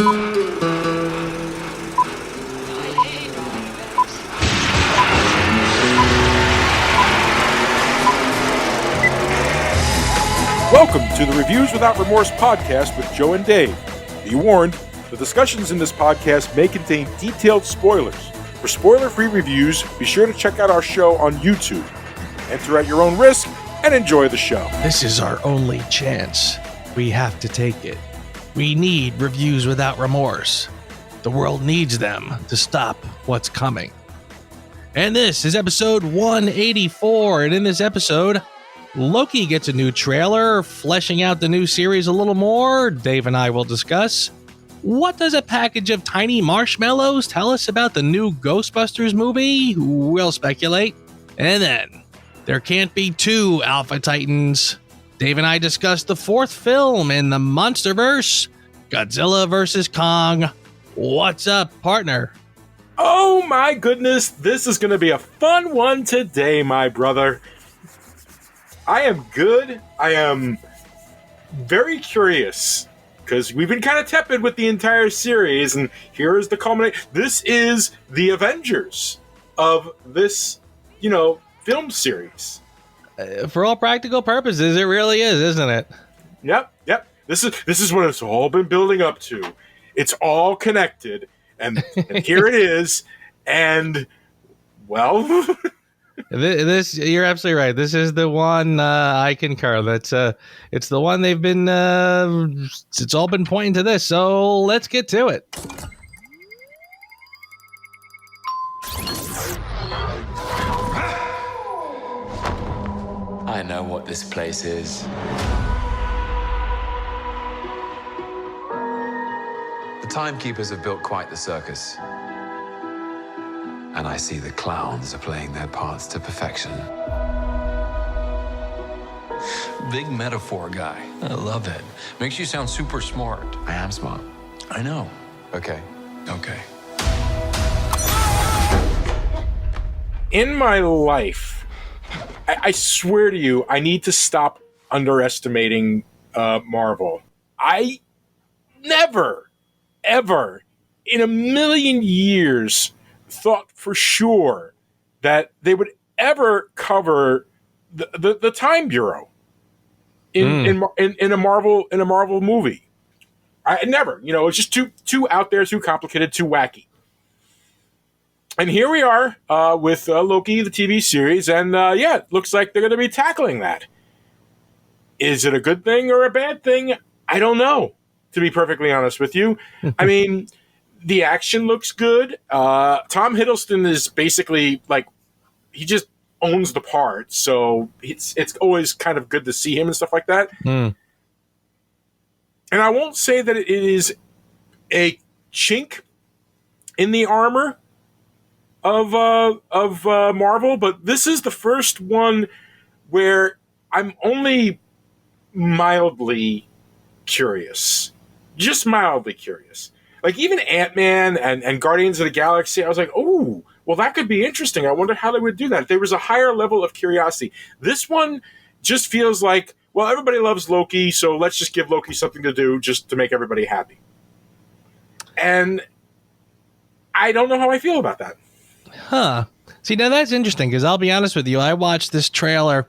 Welcome to the Reviews Without Remorse podcast with Joe and Dave. Be warned, the discussions in this podcast may contain detailed spoilers. For spoiler-free reviews, be sure to check out our show on YouTube. Enter at your own risk and enjoy the show. This is our only chance. We have to take it. We need Reviews Without Remorse. The world needs them to stop what's coming. And this is episode 184, and in this episode, Loki gets a new trailer, fleshing out the new series a little more. Dave and I will discuss. What does a package of tiny marshmallows tell us about the new Ghostbusters movie? We'll speculate. And then, there can't be two Alpha Titans. Dave and I discuss the fourth film in the Monsterverse, Godzilla vs. Kong. What's up, partner? Oh my goodness, this is going to be a fun one today, my brother. I am good. I am very curious because we've been kind of tepid with the entire series, and here is the culmination. This is the Avengers of this, film series. For all practical purposes, it really is, isn't it? Yep. This is what it's all been building up to. It's all connected, and here it is. And well. This you're absolutely right. This is the one I concur. It's the one they've been. It's all been pointing to this. So let's get to it. I know what this place is. The timekeepers have built quite the circus. And I see the clowns are playing their parts to perfection. Big metaphor guy. I love it. Makes you sound super smart. I am smart. I know. Okay. In my life, I swear to you, I need to stop underestimating Marvel. I never, ever, in a million years, thought for sure that they would ever cover the Time Bureau in a Marvel movie. I never, it's just too out there, too complicated, too wacky. And here we are with Loki, the TV series, and it looks like they're going to be tackling that. Is it a good thing or a bad thing? I don't know, to be perfectly honest with you. I mean, the action looks good. Tom Hiddleston is basically he just owns the part, so it's always kind of good to see him and stuff like that. And I won't say that it is a chink in the armor of Marvel, but this is the first one where I'm only mildly curious, just mildly curious. Like, even Ant-Man and Guardians of the Galaxy, I was like, oh, well, that could be interesting. I wonder how they would do that. There was a higher level of curiosity. This one just feels like, well, everybody loves Loki, so let's just give Loki something to do just to make everybody happy. And I don't know how I feel about that. Huh. See, now that's interesting, because I'll be honest with you. I watched this trailer,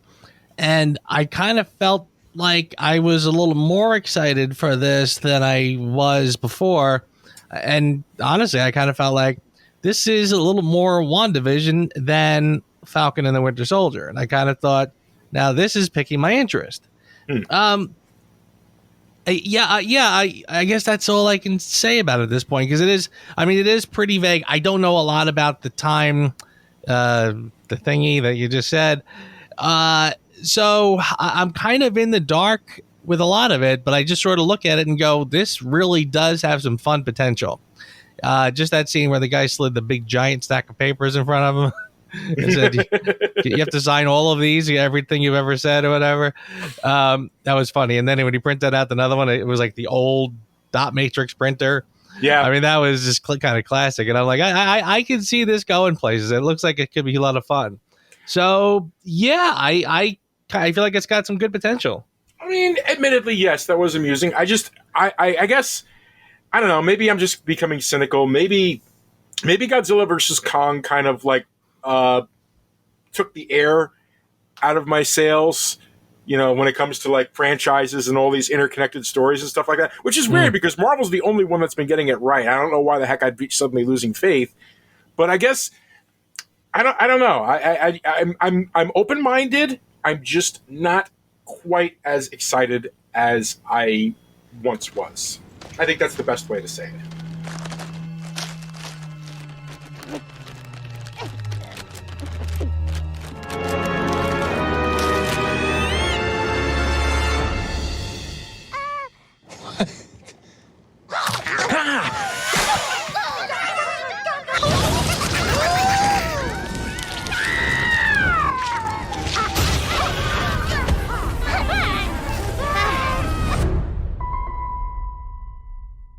and I kind of felt like I was a little more excited for this than I was before. And honestly, I kind of felt like this is a little more WandaVision than Falcon and the Winter Soldier. And I kind of thought, now this is piquing my interest. I guess that's all I can say about it at this point, because it is pretty vague. I don't know a lot about the time, the thingy that you just said. So I'm kind of in the dark with a lot of it, but I just sort of look at it and go, this really does have some fun potential. Just that scene where the guy slid the big giant stack of papers in front of him and said, you have to sign all of these, everything you've ever said or whatever. That was funny. And then when he printed out another one, it was like the old dot matrix printer. Yeah. I mean, that was just kind of classic. And I'm like, I can see this going places. It looks like it could be a lot of fun. So, yeah, I feel like it's got some good potential. I mean, admittedly, yes, that was amusing. I guess I don't know. Maybe I'm just becoming cynical. Maybe Godzilla versus Kong kind of like took the air out of my sails. When it comes to like franchises and all these interconnected stories and stuff like that, which is weird because Marvel's the only one that's been getting it right. I don't know why the heck I'd be suddenly losing faith, but I guess I don't know. I'm open minded. I'm just not quite as excited as I once was. I think that's the best way to say it.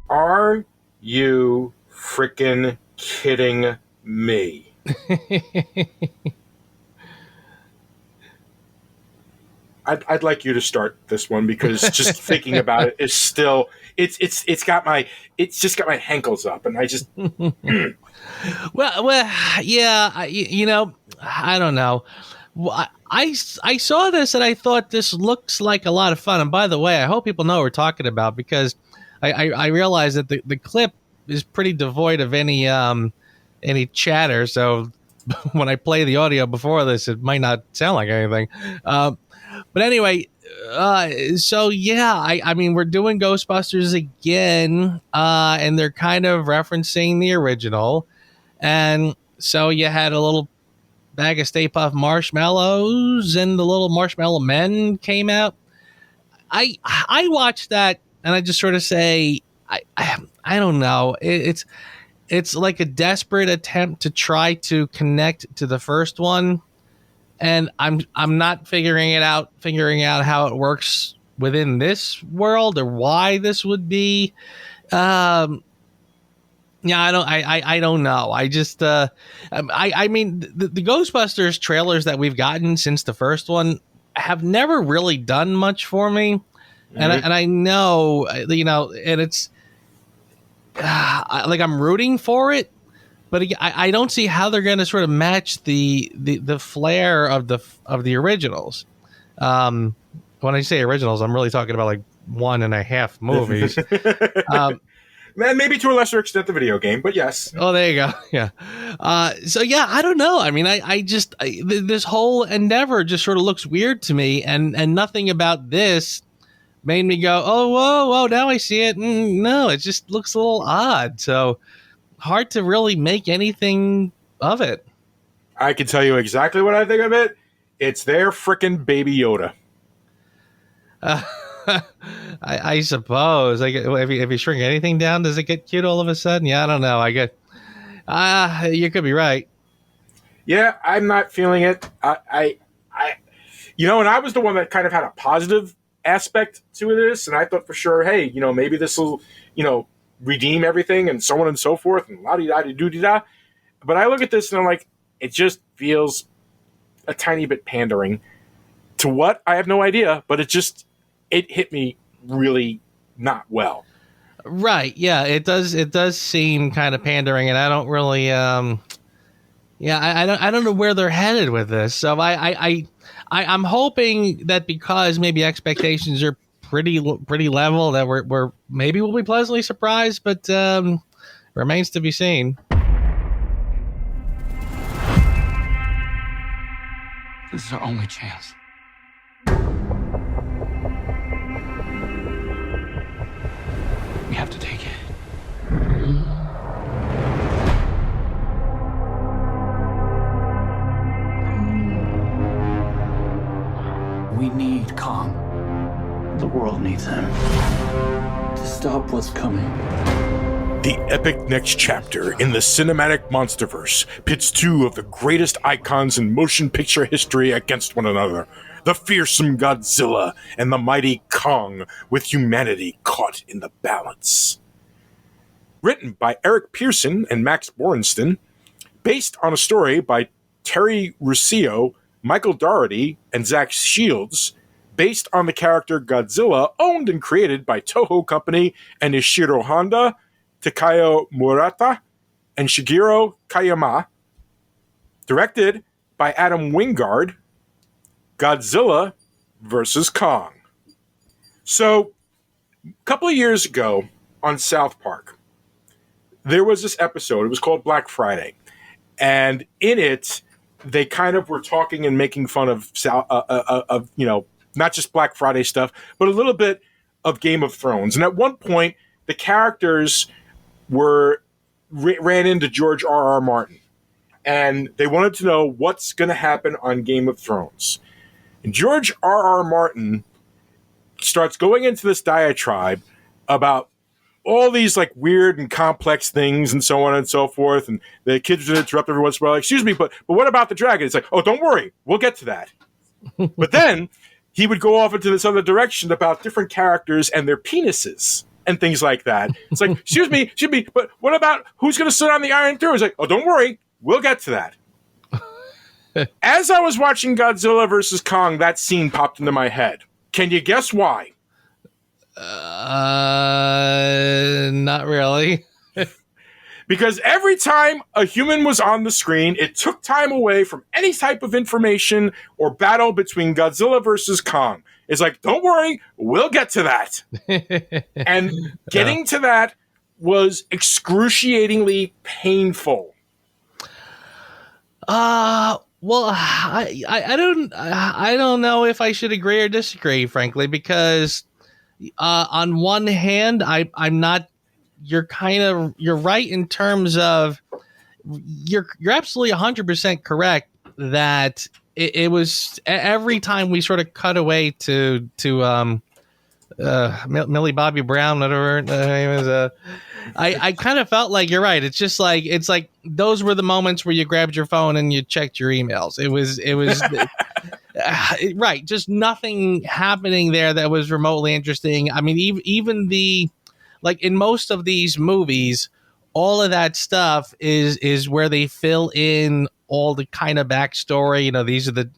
Are you freaking kidding me? I'd like you to start this one because just thinking about it is still it's just got my hankles up, and I just well, yeah. I don't know. Well, I saw this and I thought this looks like a lot of fun. And by the way, I hope people know what we're talking about because I realize that the clip is pretty devoid of any chatter. So when I play the audio before this, it might not sound like anything. But anyway, so yeah, I mean, we're doing Ghostbusters again, and they're kind of referencing the original. And so you had a little bag of Stay Puft marshmallows, and the little marshmallow men came out. I watched that, and I just sort of say, I don't know. It's like a desperate attempt to try to connect to the first one. And I'm not figuring out how it works within this world or why this would be. Yeah, I don't know. I just I mean the Ghostbusters trailers that we've gotten since the first one have never really done much for me. And I know, and it's like I'm rooting for it. But I don't see how they're going to sort of match the flair of the originals. When I say originals, I'm really talking about like 1.5 movies. Maybe to a lesser extent the video game, but yes. Oh, there you go. Yeah. So yeah, I don't know. I mean, this whole endeavor just sort of looks weird to me, and nothing about this made me go, oh, whoa, now I see it. No, it just looks a little odd. So. Hard to really make anything of it. I can tell you exactly what I think of it. It's their frickin' Baby Yoda. I suppose. If you shrink anything down, does it get cute all of a sudden? Yeah, I don't know. You could be right. Yeah, I'm not feeling it. And I was the one that kind of had a positive aspect to this, and I thought for sure, hey, maybe this will, redeem everything and so on and so forth and la-di-da-di-do-di-da. But I look at this and I'm like, it just feels a tiny bit pandering. To what? I have no idea, but it hit me really not well. Right. Yeah, it does seem kind of pandering, and I don't really I don't know where they're headed with this. So I'm hoping that because maybe expectations are pretty level that we're maybe we'll be pleasantly surprised, but remains to be seen. This is our only chance. We have to take it. We need Kong. The world needs him to stop what's coming. The epic next chapter in the cinematic monsterverse pits two of the greatest icons in motion picture history against one another. The fearsome Godzilla and the mighty Kong, with humanity caught in the balance. Written by Eric Pearson and Max Borenston, based on a story by Terry Ruscio, Michael Dougherty, and Zach Shields, based on the character Godzilla, owned and created by Toho Company and Ishiro Honda, Takao Murata and Shigeru Kayama. Directed by Adam Wingard. Godzilla versus Kong. So, a couple of years ago on South Park, there was this episode. It was called Black Friday. And in it, they kind of were talking and making fun of not just Black Friday stuff, but a little bit of Game of Thrones. And at one point, the characters ran into George R.R. Martin. And they wanted to know what's going to happen on Game of Thrones. And George R.R. Martin starts going into this diatribe about all these like weird and complex things and so on and so forth. And the kids would interrupt every once in a while, like, excuse me, but what about the dragon? It's like, oh, don't worry, we'll get to that. But then he would go off into this other direction about different characters and their penises and things like that. It's like, excuse me, but what about who's going to sit on the Iron Throne? It's like, oh, don't worry, we'll get to that. As I was watching Godzilla versus Kong, that scene popped into my head. Can you guess why? Not really. Because every time a human was on the screen, it took time away from any type of information or battle between Godzilla versus Kong. It's like, don't worry, we'll get to that. And getting to that was excruciatingly painful. Well, I don't know if I should agree or disagree, frankly, because on one hand, I'm not. You're right in terms of you're absolutely 100% correct that it was every time we sort of cut away to Millie Bobby Brown, whatever her name is. I kind of felt like you're right. It's just like those were the moments where you grabbed your phone and you checked your emails. It was right. Just nothing happening there that was remotely interesting. I mean, even like in most of these movies, all of that stuff is where they fill in all the kind of backstory. You know, these are the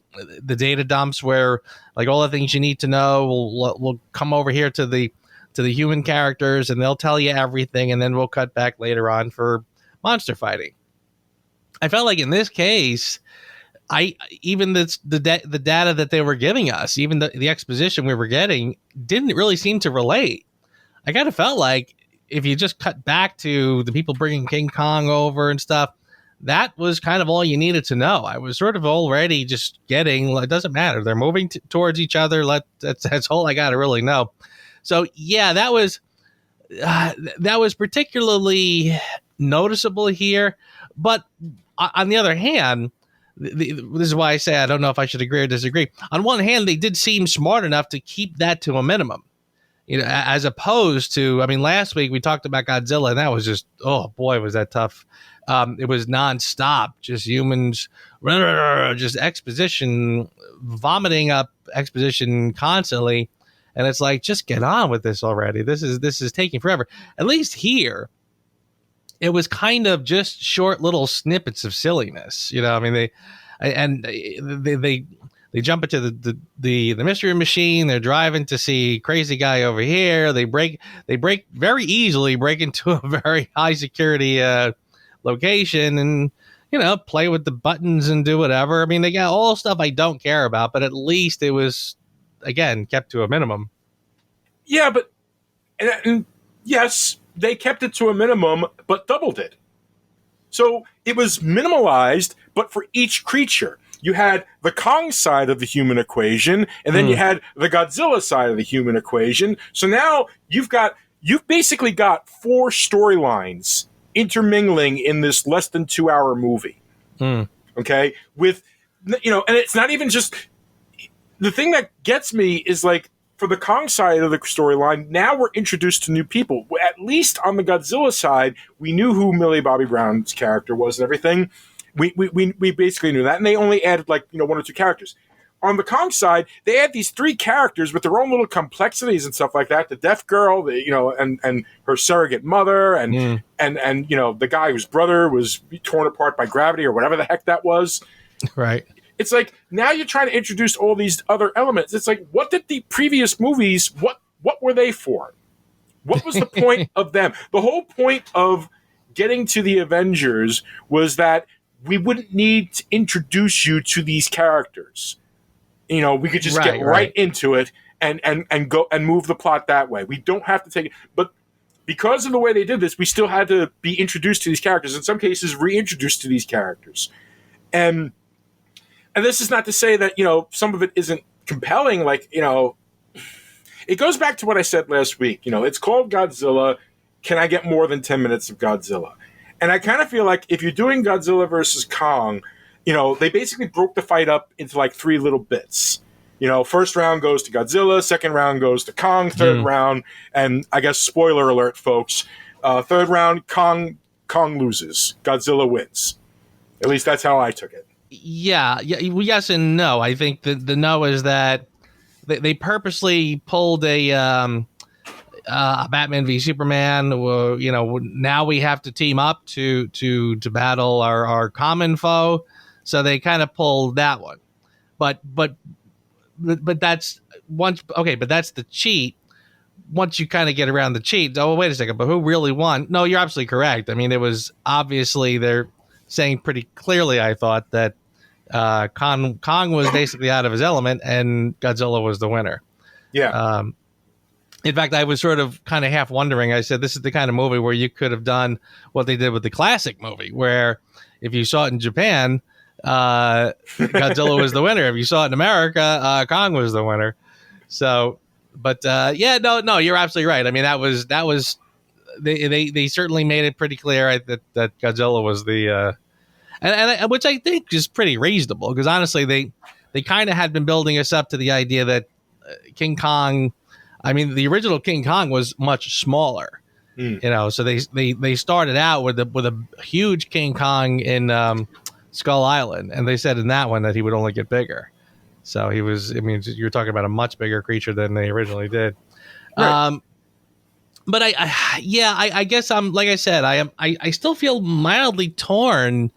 data dumps where like all the things you need to know will come over here to the human characters and they'll tell you everything, and then we'll cut back later on for monster fighting. I felt like in this case, even the data that they were giving us, even the exposition we were getting, didn't really seem to relate. I kind of felt like if you just cut back to the people bringing King Kong over and stuff, that was kind of all you needed to know. I was sort of already just getting, it doesn't matter. They're moving towards each other. That's all I got to really know. So yeah, that was particularly noticeable here. But on the other hand, this is why I say I don't know if I should agree or disagree. On one hand, they did seem smart enough to keep that to a minimum, you know, as opposed to, I mean, last week we talked about Godzilla, and that was just, oh boy, was that tough. It was nonstop, just humans, just exposition, vomiting up exposition constantly. And it's like, just get on with this already. This is taking forever. At least here, it was kind of just short little snippets of silliness. You know, I mean, they jump into the mystery machine. They're driving to see crazy guy over here. They very easily break into a very high security location and, you know, play with the buttons and do whatever. I mean, they got all stuff I don't care about, but at least it was, again, kept to a minimum. Yeah, but and yes, they kept it to a minimum, but doubled it. So it was minimalized, but for each creature. You had the Kong side of the human equation, and then you had the Godzilla side of the human equation. So now you've basically got 4 storylines intermingling in this less than 2-hour movie. Okay? With, you know, and it's not even just, the thing that gets me is like, for the Kong side of the storyline, now we're introduced to new people. At least on the Godzilla side, we knew who Millie Bobby Brown's character was and everything. We basically knew that, and they only added like, you know, 1 or 2 characters. On the Kong side, they add these 3 characters with their own little complexities and stuff like that. The deaf girl, you know, and her surrogate mother, and you know, the guy whose brother was torn apart by gravity or whatever the heck that was. Right. It's like, now you're trying to introduce all these other elements. It's like, what did the previous movies, what were they for? What was the point of them? The whole point of getting to the Avengers was that we wouldn't need to introduce you to these characters. You know, we could just get right into it and go and move the plot that way. We don't have to take it. But because of the way they did this, we still had to be introduced to these characters. In some cases, reintroduced to these characters. And this is not to say that, you know, some of it isn't compelling. Like, you know, it goes back to what I said last week. You know, it's called Godzilla. Can I get more than 10 minutes of Godzilla? And I kind of feel like if you're doing Godzilla versus Kong, you know, they basically broke the fight up into like 3 little bits. You know, first round goes to Godzilla, second round goes to Kong, third round, and I guess spoiler alert, folks, third round, Kong loses, Godzilla wins. At least that's how I took it. Yeah, yes and no. I think the no is that they purposely pulled a Batman v Superman. You know, now we have to team up to battle our common foe. So they kind of pulled that one, but that's once okay. But that's the cheat. Once you kind of get around the cheat, oh wait a second, but who really won? No, you're absolutely correct. I mean, it was obviously they're saying pretty clearly. I thought that Kong was basically out of his element, and Godzilla was the winner. Yeah. In fact, I was sort of kind of half wondering. I said, this is the kind of movie where you could have done what they did with the classic movie, where if you saw it in Japan, Godzilla was the winner. If you saw it in America, Kong was the winner. So, but yeah, no, you're absolutely right. I mean, that was they certainly made it pretty clear that Godzilla was the and which I think is pretty reasonable, because honestly, they kind of had been building us up to the idea that King Kong. I mean, the original King Kong was much smaller, you know. So they started out with a huge King Kong in Skull Island, and they said in that one that he would only get bigger. So he was. I mean, you're talking about a much bigger creature than they originally did. Right. But I guess I'm like I said, I still feel mildly torn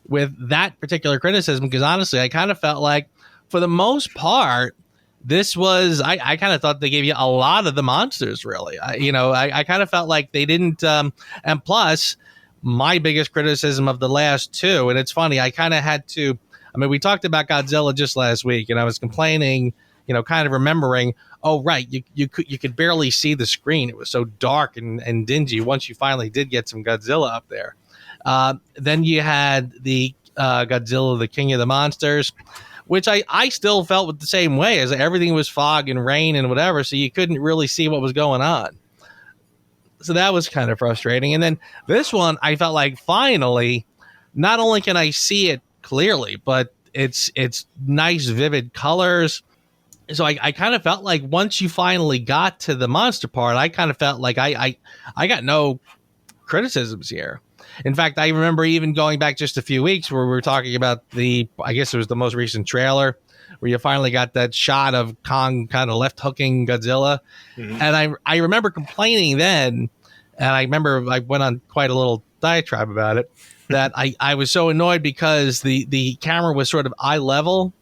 with that particular criticism, because honestly, I kind of felt like for the most part, this was, I kind of thought they gave you a lot of the monsters, really. I kind of felt like they didn't, and plus, my biggest criticism of the last two, and it's funny, I kind of had to, I mean, we talked about Godzilla just last week, and I was complaining, you know, kind of remembering, oh, right, you could barely see the screen. It was so dark and dingy once you finally did get some Godzilla up there. Then you had the Godzilla, the King of the Monsters, which I still felt with the same way, as everything was fog and rain and whatever, so you couldn't really see what was going on. So that was kind of frustrating. And then this one, I felt like finally, not only can I see it clearly, but it's nice, vivid colors. So I kind of felt like once you finally got to the monster part, I kind of felt like I got no criticisms here. In fact, I remember even going back just a few weeks where we were talking about I guess it was the most recent trailer, where you finally got that shot of Kong kind of left hooking Godzilla. Mm-hmm. And I remember complaining then, and I remember I went on quite a little diatribe about it, that I was so annoyed because the camera was sort of eye level.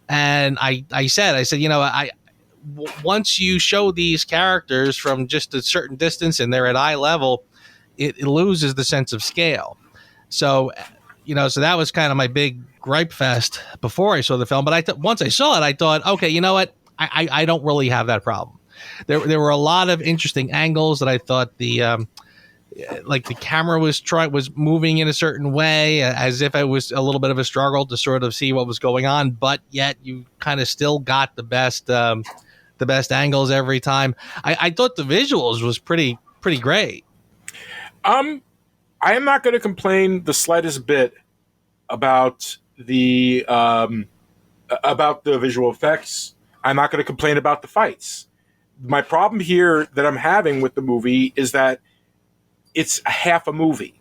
And I said, you know, once you show these characters from just a certain distance and they're at eye level, it loses the sense of scale. So, you know, so that was kind of my big gripe fest before I saw the film. But once I saw it, I thought, okay, you know what? I don't really have that problem. There were a lot of interesting angles that I thought like the camera was moving in a certain way, as if it was a little bit of a struggle to sort of see what was going on, but yet you kind of still got the best angles every time. I thought the visuals was pretty great. I am not going to complain the slightest bit about the visual effects. I'm not going to complain about the fights. My problem here that I'm having with the movie is that it's a half a movie.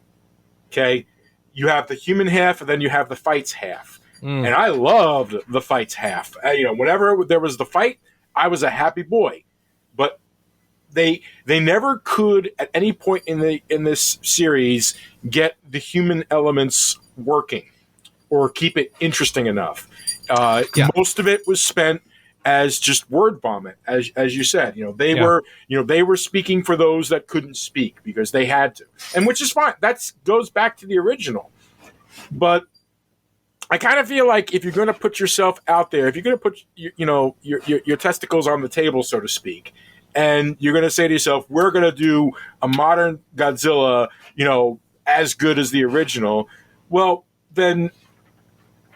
Okay, you have the human half, and then you have the fights half. And I loved the fights half. You know, whenever there was the fight, I was a happy boy. But they never could at any point in this series get the human elements working or keep it interesting enough. Most of it was spent as just word vomit, as you said. They were speaking for those that couldn't speak because they had to, and which is fine. That goes back to the original. But I kind of feel like if you're going to put yourself out there, if you're going to put your testicles on the table, so to speak, and you're going to say to yourself, we're going to do a modern Godzilla, as good as the original, well, then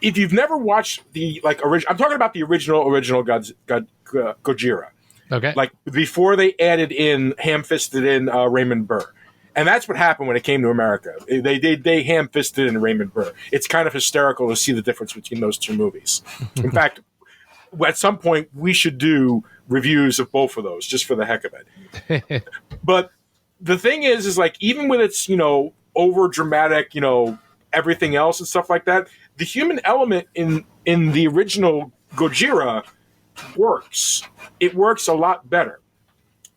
if you've never watched the original, I'm talking about the original Gojira. Okay. Like before they added in, ham-fisted in Raymond Burr. And that's what happened when it came to America. They ham-fisted in Raymond Burr. It's kind of hysterical to see the difference between those two movies. In fact, at some point, we should do reviews of both of those just for the heck of it. But the thing is like, even with its, over dramatic, everything else and stuff like that, the human element in the original Gojira works. It works a lot better.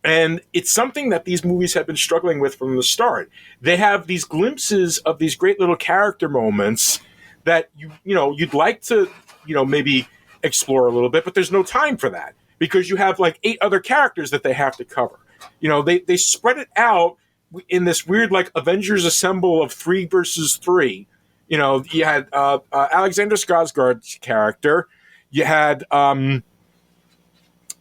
And it's something that these movies have been struggling with from the start. They have these glimpses of these great little character moments that you'd like to, maybe explore a little bit, but there's no time for that because you have like 8 other characters that they have to cover. They spread it out in this weird like Avengers Assemble of 3 versus 3. You had Alexander Skarsgård's character. You had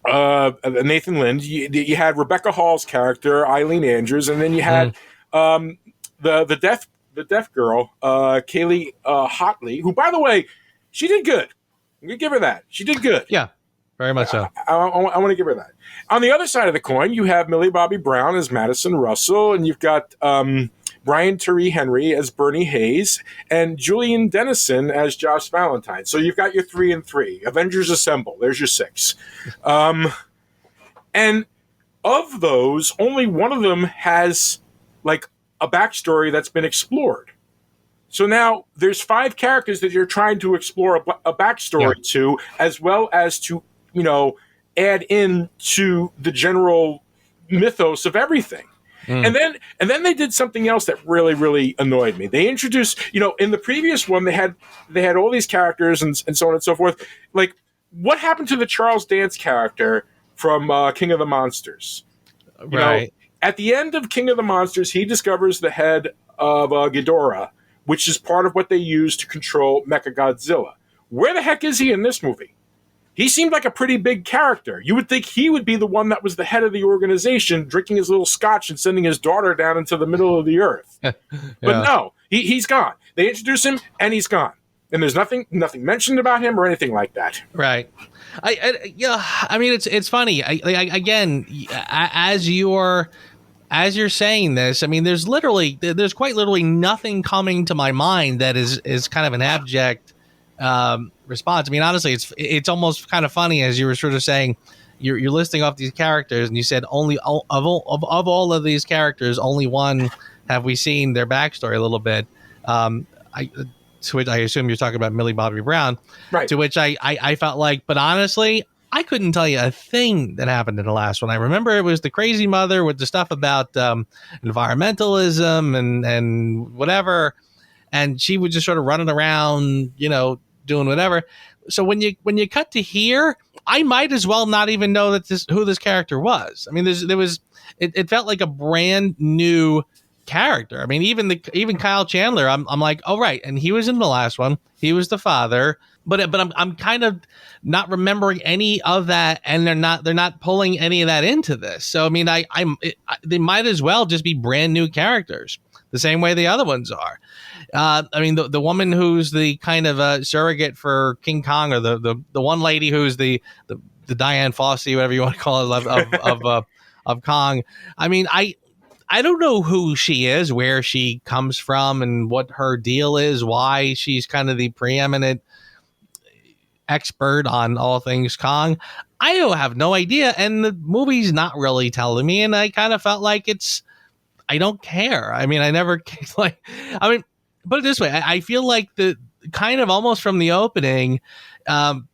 Nathan Lind. You had Rebecca Hall's character, Eileen Andrews, and then you had the deaf girl, Kaylee Hotley, who, by the way, she did good. I'm gonna give her that. She did good. Yeah, very much so. I want to give her that. On the other side of the coin, you have Millie Bobby Brown as Madison Russell, and you've got Brian Tyree Henry as Bernie Hayes, and Julian Dennison as Josh Valentine. So you've got your 3 and 3. Avengers Assemble. There's your 6. And of those, only one of them has like a backstory that's been explored. So now there's 5 characters that you're trying to explore a backstory to, as well as to, add in to the general mythos of everything. And then they did something else that really, really annoyed me. They introduced, in the previous one, they had all these characters and so on and so forth. Like, what happened to the Charles Dance character from King of the Monsters? Right. At the end of King of the Monsters, he discovers the head of Ghidorah, which is part of what they use to control Mechagodzilla. Where the heck is he in this movie? He seemed like a pretty big character. You would think he would be the one that was the head of the organization, drinking his little scotch and sending his daughter down into the middle of the earth. But no, he's gone. They introduce him, and he's gone. And there's nothing mentioned about him or anything like that. Right. I mean, it's funny. Again, as you're saying this, I mean, there's quite literally nothing coming to my mind that is kind of an abject response. I mean, honestly, it's almost kind of funny as you were sort of saying, you're listing off these characters, and you said only of all of these characters, only one have we seen their backstory a little bit. To which I assume you're talking about Millie Bobby Brown, right? To which I felt like, but honestly, I couldn't tell you a thing that happened in the last one. I remember it was the crazy mother with the stuff about environmentalism and whatever, and she was just sort of running around, doing whatever. So when you cut to here, I might as well not even know that who this character was. I mean, it felt like a brand new character. I mean, even Kyle Chandler, I'm like, oh right, and he was in the last one. He was the father, but I'm kind of not remembering any of that, and they're not pulling any of that into this. So I mean, they might as well just be brand new characters, the same way the other ones are. I mean, the woman who's the kind of surrogate for King Kong, or the one lady who's the Diane Fossey, whatever you want to call it, of Kong. I mean, I don't know who she is, where she comes from, and what her deal is, why she's kind of the preeminent expert on all things Kong. I have no idea, and the movie's not really telling me, and I kind of felt like I don't care. I mean, I never put it this way, I feel like the kind of almost from the opening, and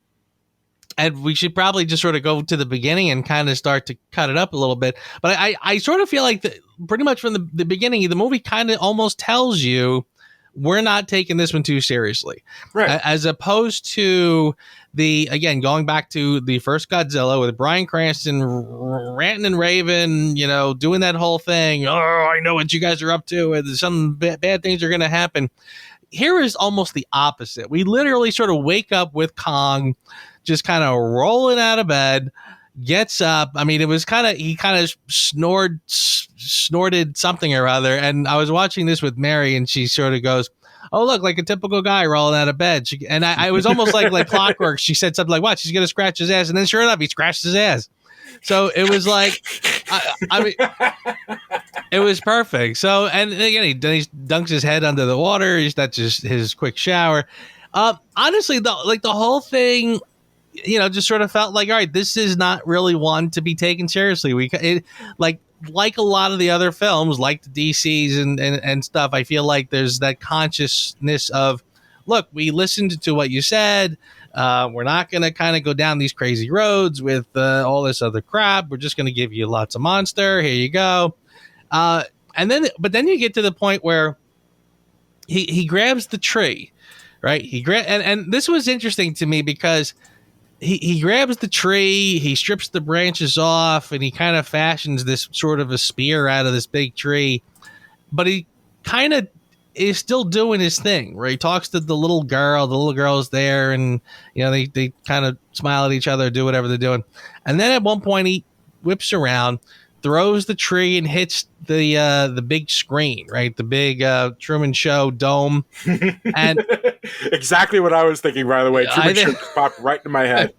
we should probably just sort of go to the beginning and kind of start to cut it up a little bit. But I sort of feel like pretty much from the beginning, the movie kind of almost tells you we're not taking this one too seriously. Right. As opposed to again, going back to the first Godzilla with Bryan Cranston ranting and raving, doing that whole thing. Oh, I know what you guys are up to. And some bad things are going to happen. Here is almost the opposite. We literally sort of wake up with Kong just kind of rolling out of bed, gets up. I mean, he kind of snorted something or other. And I was watching this with Mary, and she sort of goes, "Oh, look, like a typical guy rolling out of bed." And I was almost like clockwork. She said something like, "What? She's going to scratch his ass." And then sure enough, he scratched his ass. So it was like, I mean, it was perfect. So, and again, he dunks his head under the water. That's just his quick shower. Honestly, the whole thing, just sort of felt like, all right, this is not really one to be taken seriously. Like a lot of the other films, like the DCs and stuff, I feel like there's that consciousness of, look, we listened to what you said. We're not going to kind of go down these crazy roads with all this other crap. We're just going to give you lots of monster. Here you go. But then you get to the point where he grabs the tree, right? And this was interesting to me because he grabs the tree, he strips the branches off, and he kind of fashions this sort of a spear out of this big tree. But he kind of is still doing his thing, where he talks to the little girl. The little girl's there, and they kind of smile at each other, do whatever they're doing. And then at one point he whips around, throws the tree, and hits the big screen, right? The big Truman Show dome. And exactly what I was thinking, by the way. Truman Show just popped right into my head.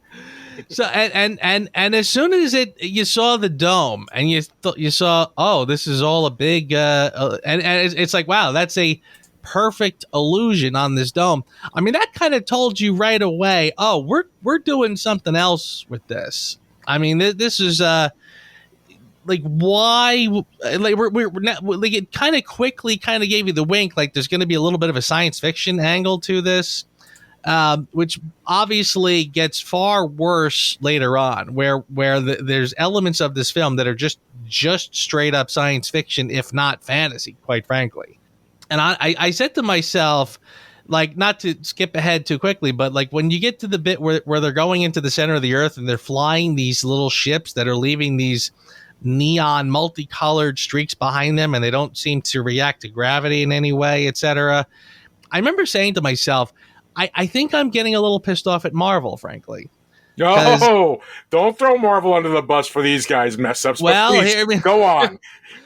So and as soon as you saw the dome, and you saw, oh, this is all a big and it's like, wow, that's a perfect illusion on this dome. I mean, that kind of told you right away, oh, we're doing something else with this. I mean, this is like, why, like, we're not, like, it kind of quickly kind of gave you the wink, like there's going to be a little bit of a science fiction angle to this. Which obviously gets far worse later on, where there's elements of this film that are just straight up science fiction, if not fantasy, quite frankly. And I said to myself, like, not to skip ahead too quickly, but like when you get to the bit where they're going into the center of the earth and they're flying these little ships that are leaving these neon multicolored streaks behind them, and they don't seem to react to gravity in any way, etc. I remember saying to myself, I think I'm getting a little pissed off at Marvel, frankly. No, don't throw Marvel under the bus for these guys' mess ups. Well, go on.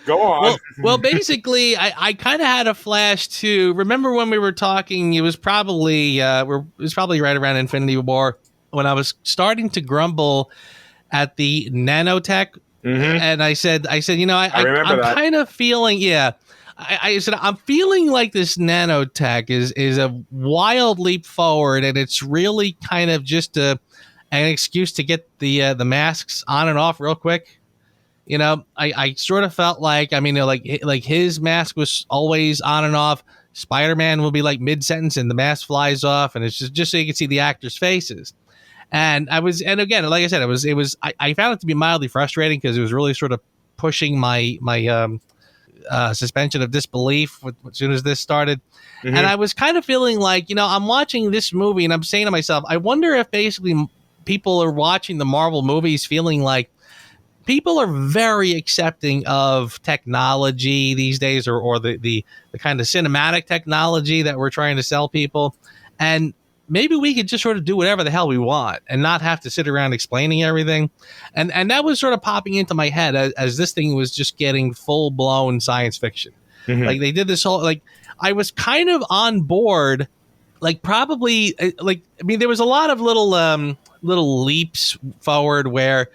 Go on. Well, basically, I kind of had a flash to remember when we were talking. It was probably right around Infinity War when I was starting to grumble at the nanotech, and I said, I'm kind of feeling, I said, I'm feeling like this nanotech is a wild leap forward, and it's really kind of just an excuse to get the masks on and off real quick. I sort of felt like, I mean, like his mask was always on and off. Spider-Man will be like mid-sentence and the mask flies off, and it's just so you can see the actors' faces. And again, like I said, I found it to be mildly frustrating because it was really sort of pushing my suspension of disbelief as soon as this started. And I was kind of feeling like, I'm watching this movie and I'm saying to myself, I wonder if basically people are watching the Marvel movies feeling like people are very accepting of technology these days, or the kind of cinematic technology that we're trying to sell people. And maybe we could just sort of do whatever the hell we want and not have to sit around explaining everything. And that was sort of popping into my head as this thing was just getting full blown science fiction. Like they did this whole, like, I was kind of on board, like probably like, I mean, there was a lot of little leaps forward where,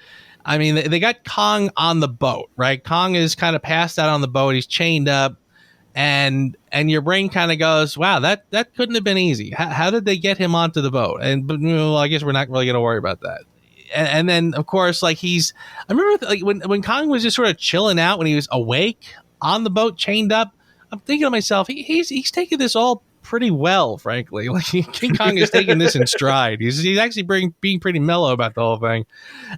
I mean, they got Kong on the boat, right? Kong is kind of passed out on the boat. He's chained up. And your brain kind of goes, wow, that couldn't have been easy. How did they get him onto the boat? But I guess we're not really going to worry about that. And then, of course, like I remember like when Kong was just sort of chilling out when he was awake on the boat, chained up. I'm thinking to myself, he's taking this all pretty well, frankly. Like King Kong is taking this in stride. He's actually being pretty mellow about the whole thing.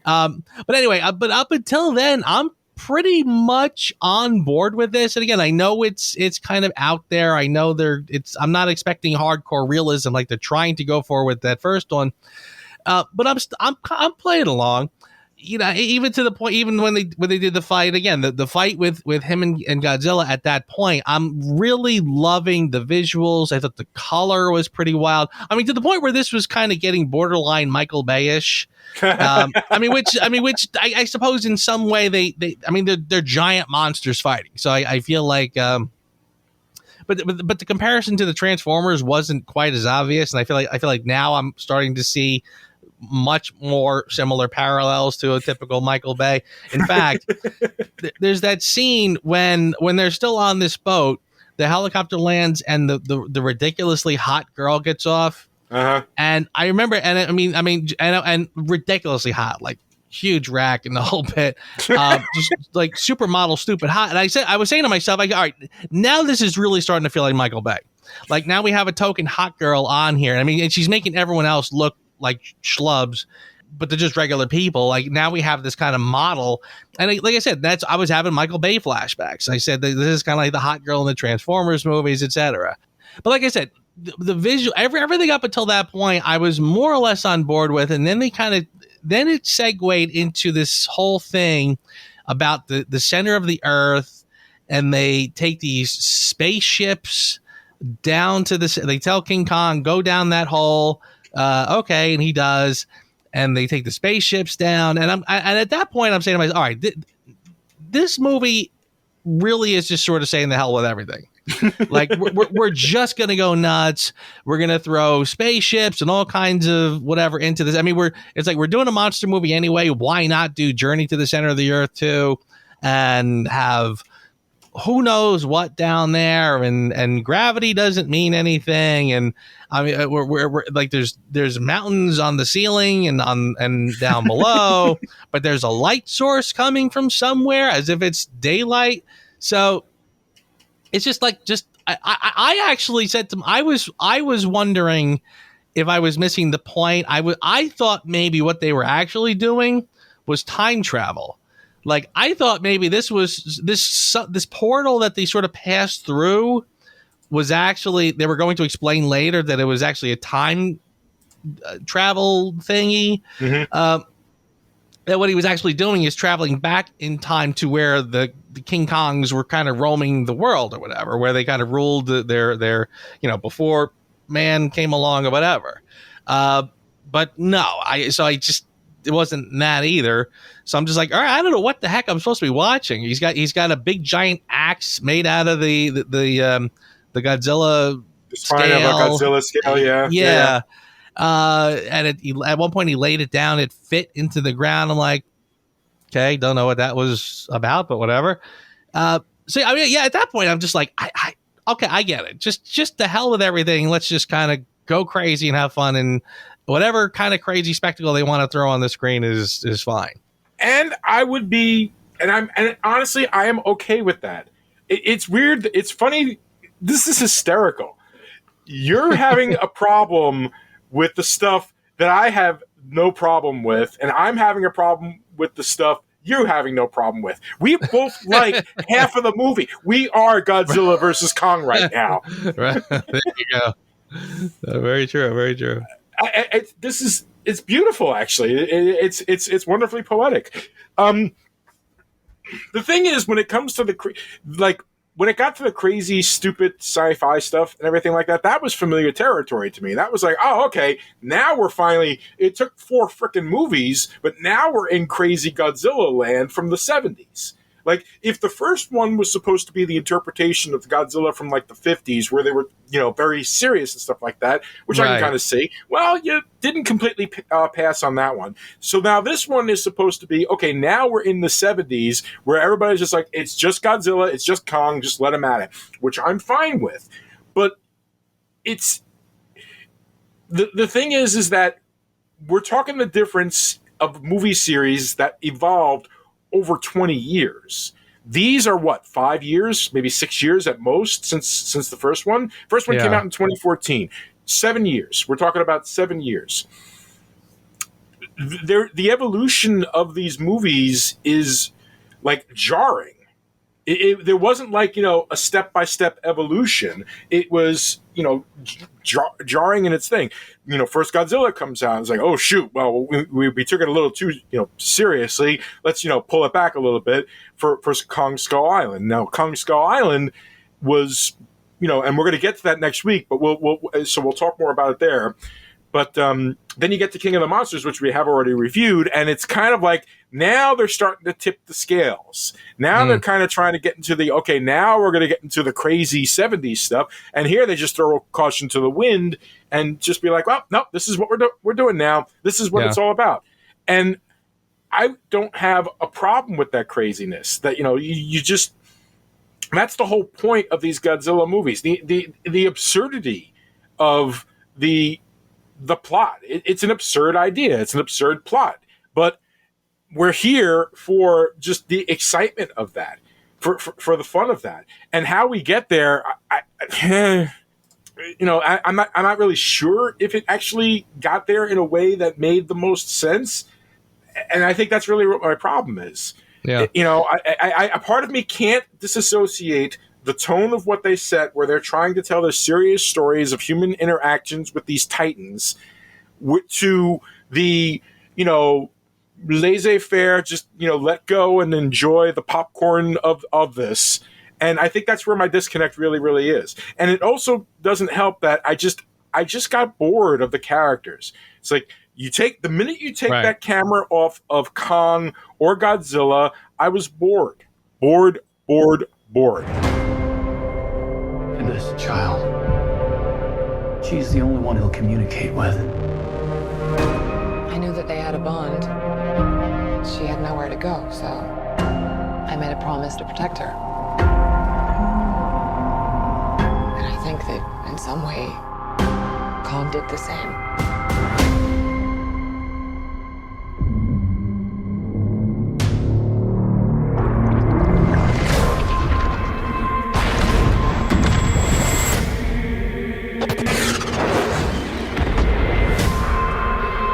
But anyway, but up until then, I'm pretty much on board with this. And again, I know it's kind of out there. I know I'm not expecting hardcore realism like they're trying to go for with that first one. But I'm playing along. You know, even to the point, even when they did the fight again, the fight with him and Godzilla at that point, I'm really loving the visuals. I thought the color was pretty wild. I mean, to the point where this was kind of getting borderline Michael Bay-ish. Which I suppose in some way they're giant monsters fighting. So I feel like, but the comparison to the Transformers wasn't quite as obvious, and I feel like now I'm starting to see much more similar parallels to a typical Michael Bay. In fact, there's that scene when they're still on this boat, the helicopter lands and the ridiculously hot girl gets off. Uh-huh. And I remember, and ridiculously hot, like huge rack and the whole bit, just like supermodel stupid hot. And I was saying to myself, like, all right, now this is really starting to feel like Michael Bay. Like now we have a token hot girl on here. I mean, and she's making everyone else look like schlubs, but they're just regular people. Like now we have this kind of model, and like I said, I was having Michael Bay flashbacks. I said this is kind of like the hot girl in the Transformers movies, etc. But like I said, the visual, everything up until that point, I was more or less on board with, and then then it segued into this whole thing about the center of the Earth, and they take these spaceships down to they tell King Kong, go down that hole. Okay, and he does, and they take the spaceships down, and at that point I'm saying to myself, all right, this movie really is just sort of saying the hell with everything. Like we're just gonna go nuts. We're gonna throw spaceships and all kinds of whatever into this. I mean, it's like we're doing a monster movie anyway. Why not do Journey to the Center of the Earth too, and have who knows what down there, and gravity doesn't mean anything, and I mean we're like there's mountains on the ceiling and down below, but there's a light source coming from somewhere as if it's daylight. So it's just I actually said to him, I was wondering if I was missing the point. I thought maybe what they were actually doing was time travel. Like I thought maybe this portal that they sort of passed through was actually, they were going to explain later that it was actually a time travel thingy. Mm-hmm. That what he was actually doing is traveling back in time to where the King Kongs were kind of roaming the world or whatever, where they kind of ruled their before man came along or whatever. But no, it wasn't that either. So I'm just like, all right, I don't know what the heck I'm supposed to be watching. He's got a big giant axe made out of the Godzilla scale. Of a Godzilla scale, yeah. And at one point he laid it down. It fit into the ground. I'm like, okay, don't know what that was about, but whatever. So I mean, yeah, at that point I'm just like, okay, I get it. Just the hell with everything. Let's just kind of go crazy and have fun, and whatever kind of crazy spectacle they want to throw on the screen is fine. And I would be, and honestly, I am okay with that. It's weird. It's funny. This is hysterical. You're having a problem with the stuff that I have no problem with, and I'm having a problem with the stuff you're having no problem with. We both like half of the movie. We are Godzilla versus Kong right now. Right. There you go. Very true. Very true. It's beautiful, actually. It's wonderfully poetic. The thing is, when it comes to when it got to the crazy, stupid sci-fi stuff and everything like that, that was familiar territory to me. That was like, oh, okay, now we're finally, it took 4 frickin' movies, but now we're in crazy Godzilla land from the 70s. Like, if the first one was supposed to be the interpretation of Godzilla from, like, the 50s, where they were, very serious and stuff like that, which I can kind of see, well, you didn't completely pass on that one. So now this one is supposed to be, okay, now we're in the 70s, where everybody's just like, it's just Godzilla, it's just Kong, just let him at it, which I'm fine with. But it's... The thing is that we're talking the difference of movie series that evolved over 20 years. These are what, 5 years, maybe 6 years at most since the first one. First one came out in 2014. 7 years. We're talking about 7 years. The evolution of these movies is like jarring. There wasn't like, a step-by-step evolution. It was, jarring in its thing. First Godzilla comes out and it's like, oh shoot, well, we took it a little too, seriously. Let's, pull it back a little bit for Kong Skull Island. Now, Kong Skull Island was, and we're going to get to that next week, but we'll talk more about it there. But then you get to King of the Monsters, which we have already reviewed, and it's kind of like now they're starting to tip the scales. Now they're kind of trying to get into now we're going to get into the crazy 70s stuff. And here they just throw caution to the wind and just be like, well, no, this is what we're doing now. This is what it's all about. And I don't have a problem with that craziness. That, you just, that's the whole point of these Godzilla movies. The absurdity of the plot. It's an absurd idea. It's an absurd plot. But we're here for just the excitement of that, for the fun of that. And how we get there, I'm not really sure if it actually got there in a way that made the most sense. And I think that's really what my problem is. Yeah. A part of me can't disassociate the tone of what they set, where they're trying to tell their serious stories of human interactions with these titans, to the, laissez-faire, just, let go and enjoy the popcorn of this. And I think that's where my disconnect really, really is. And it also doesn't help that I just got bored of the characters. It's like, the minute you take that camera off of Kong or Godzilla, I was bored. Bored. And this child, she's the only one he'll communicate with. I knew that they had a bond. She had nowhere to go, so I made a promise to protect her. And I think that in some way, Kong did the same.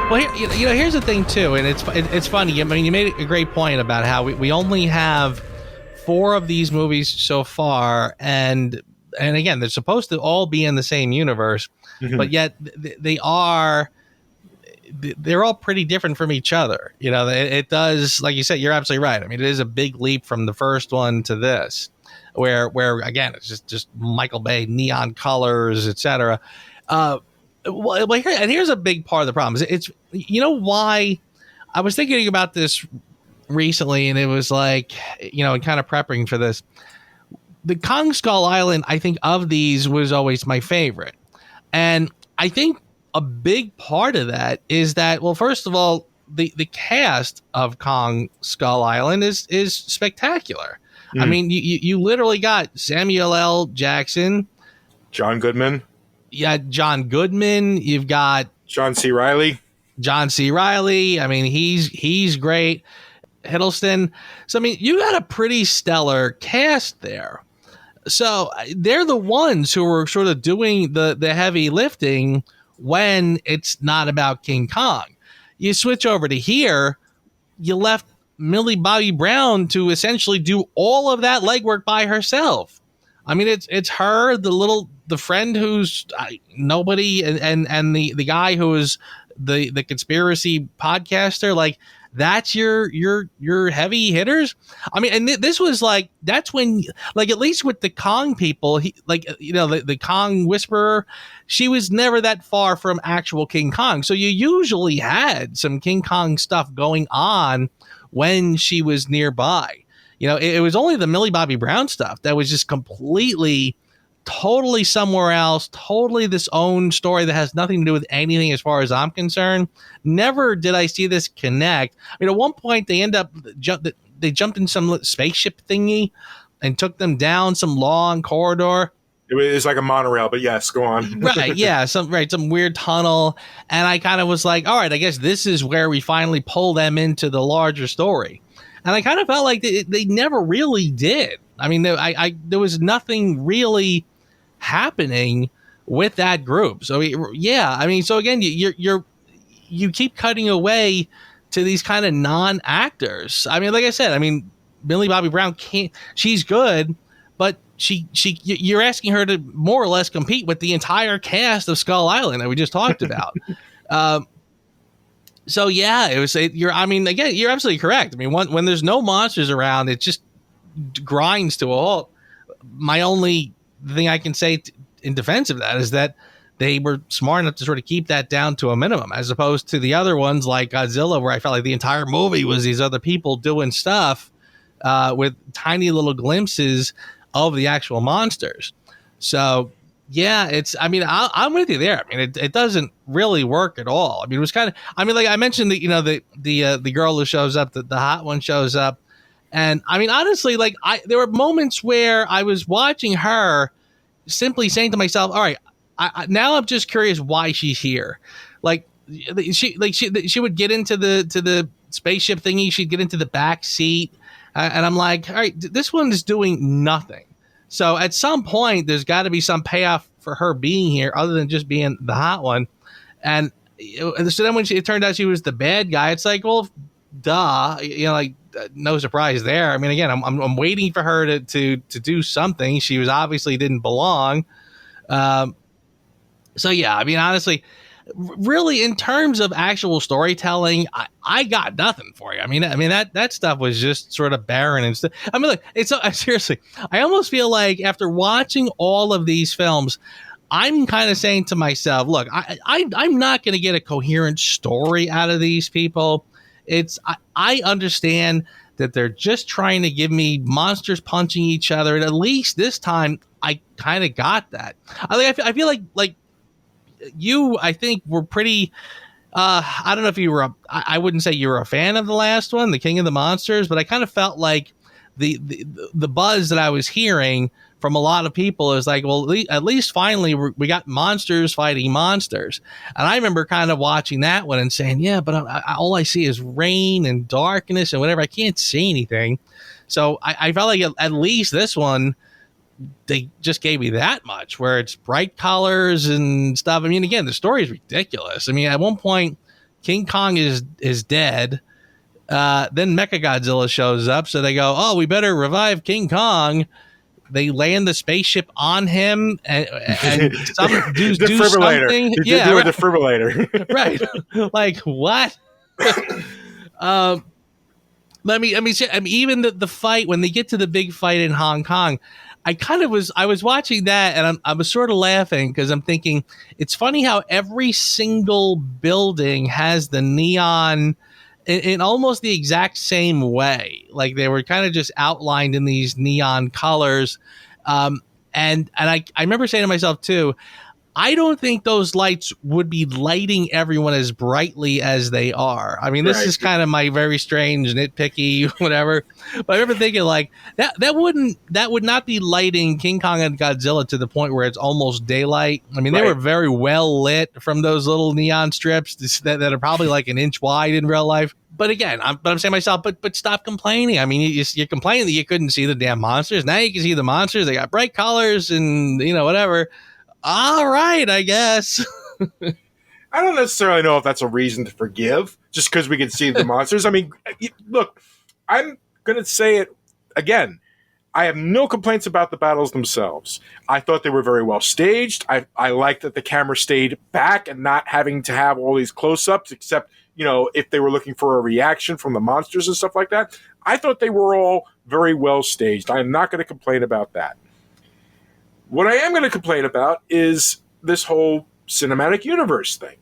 Well, here's the thing too, and it's funny. I mean, you made a great point about how we only have 4 of these movies so far, and again, they're supposed to all be in the same universe, but yet they're all pretty different from each other. It does, like you said, you're absolutely right. I mean, it is a big leap from the first one to this, where again, it's just Michael Bay, neon colors, etc. Well, here's a big part of the problem. It's why I was thinking about this recently, and it was like, and kind of prepping for this. The Kong Skull Island, I think, of these was always my favorite. And I think a big part of that is that, well, first of all, the cast of Kong Skull Island is spectacular. I mean, you literally got Samuel L. Jackson, John Goodman. Yeah, John Goodman. You've got John C. Reilly. I mean, he's great. Hiddleston. So, I mean, you got a pretty stellar cast there. So they're the ones who are sort of doing the heavy lifting when it's not about King Kong. You switch over to here, you left Millie Bobby Brown to essentially do all of that legwork by herself. I mean, it's her, the friend who's nobody, and the guy who is the conspiracy podcaster. Like, that's your heavy hitters. I mean, and this was like, that's when, like, at least with the Kong people, the Kong Whisperer, she was never that far from actual King Kong. So you usually had some King Kong stuff going on when she was nearby. It was only the Millie Bobby Brown stuff that was just completely, totally somewhere else, totally this own story that has nothing to do with anything as far as I'm concerned. Never did I see this connect. I mean, at one point they they jumped in some spaceship thingy and took them down some long corridor. It was like a monorail, but yes, go on. Right, yeah, some weird tunnel. And I kind of was like, all right, I guess this is where we finally pull them into the larger story. And I kind of felt like they never really did. I mean, there was nothing really happening with that group. So yeah, I mean, so again, you keep cutting away to these kind of non-actors. I mean, like I said, I mean, Millie Bobby Brown can't. She's good, but you're asking her to more or less compete with the entire cast of Skull Island that we just talked about. So yeah, I mean, again, you're absolutely correct. I mean, when there's no monsters around, it just grinds to a halt. My only thing I can say in defense of that is that they were smart enough to sort of keep that down to a minimum, as opposed to the other ones like Godzilla, where I felt like the entire movie was these other people doing stuff with tiny little glimpses of the actual monsters. So yeah, I'm with you there. I mean, it doesn't really work at all. I mean, it was kind of, I mean, like I mentioned that, the girl who shows up, the hot one shows up. And I mean, honestly, like there were moments where I was watching her simply saying to myself, all right, now I'm just curious why she's here. Like she would get into the spaceship thingy. She'd get into the back seat. And I'm like, all right, this one is doing nothing. So at some point, there's got to be some payoff for her being here other than just being the hot one. And so then when it turned out she was the bad guy, it's like, well, duh, no surprise there. I mean, again, I'm waiting for her to do something. She was obviously didn't belong. So yeah, I mean, honestly, really, in terms of actual storytelling, I got nothing for you. I mean that stuff was just sort of barren and stuff. I mean, look, seriously, I almost feel like after watching all of these films, I'm kind of saying to myself, look, I'm not going to get a coherent story out of these people. I understand that they're just trying to give me monsters punching each other, and at least this time I kind of got that. I feel like you, I think, were pretty. I don't know if you were. I wouldn't say you were a fan of the last one, the King of the Monsters, but I kind of felt like the buzz that I was hearing from a lot of people is like, well, at least finally we got monsters fighting monsters. And I remember kind of watching that one and saying, yeah, but all I see is rain and darkness and whatever. I can't see anything. So I felt like at least this one, they just gave me that much, where it's bright colors and stuff. I mean, again, the story is ridiculous. I mean, at one point, King Kong is dead. Then Mechagodzilla shows up, so they go, oh, we better revive King Kong. They land the spaceship on him and do something. Yeah, a defibrillator. Right. Like, what? I mean, even the fight, when they get to the big fight in Hong Kong, I was watching that and I was sort of laughing because I'm thinking it's funny how every single building has the neon in almost the exact same way. Like they were kind of just outlined in these neon colors. And I remember saying to myself too, I don't think those lights would be lighting everyone as brightly as they are. I mean, this is kind of my very strange, nitpicky, whatever. But I remember thinking like that would not be lighting King Kong and Godzilla to the point where it's almost daylight. I mean, they were very well lit from those little neon strips that are probably like an inch wide in real life. But again, I'm saying to myself, but stop complaining. I mean, you're complaining that you couldn't see the damn monsters. Now you can see the monsters. They got bright colors and whatever. All right, I guess. I don't necessarily know if that's a reason to forgive, just because we can see the monsters. I mean, look, I'm going to say it again. I have no complaints about the battles themselves. I thought they were very well staged. I liked that the camera stayed back and not having to have all these close-ups, except, if they were looking for a reaction from the monsters and stuff like that. I thought they were all very well staged. I am not going to complain about that. What I am going to complain about is this whole cinematic universe thing.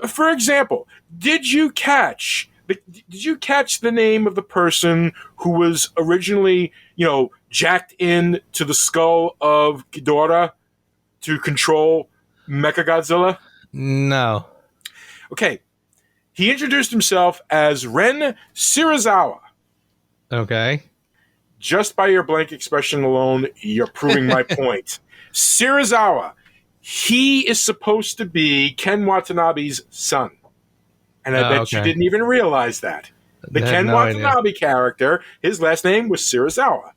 For example, did you catch the name of the person who was originally, jacked in to the skull of Ghidorah to control Mechagodzilla? No. Okay. He introduced himself as Ren Shirazawa. Okay. Just by your blank expression alone, you're proving my point. Shirazawa, he is supposed to be Ken Watanabe's son. And I bet you didn't even realize that. The Ken Watanabe character, his last name was Shirazawa.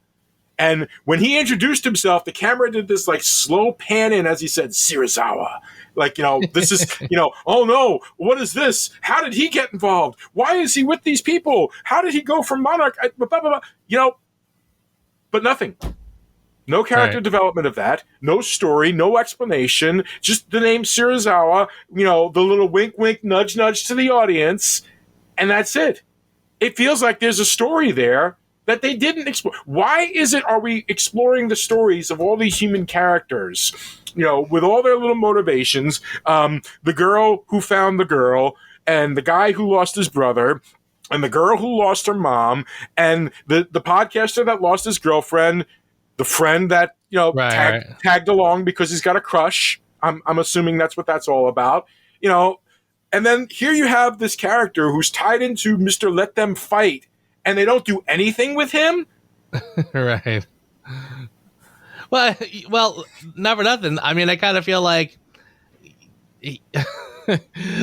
And when he introduced himself, the camera did this like slow pan in as he said, Serizawa. Like, this is, oh no, what is this? How did he get involved? Why is he with these people? How did he go from monarch? Blah, blah, blah. But nothing. No character development of that. No story, no explanation. Just the name Serizawa, the little wink, wink, nudge, nudge to the audience. And that's it. It feels like there's a story there that they didn't explore. Why are we exploring the stories of all these human characters, with all their little motivations? The girl who found the girl, and the guy who lost his brother, and the girl who lost her mom, and the podcaster that lost his girlfriend, the friend that, tagged along because he's got a crush. I'm assuming that's what that's all about, And then here you have this character who's tied into Mr. Let Them Fight, and they don't do anything with him. Right. Well, not for nothing. I mean, I kind of feel like,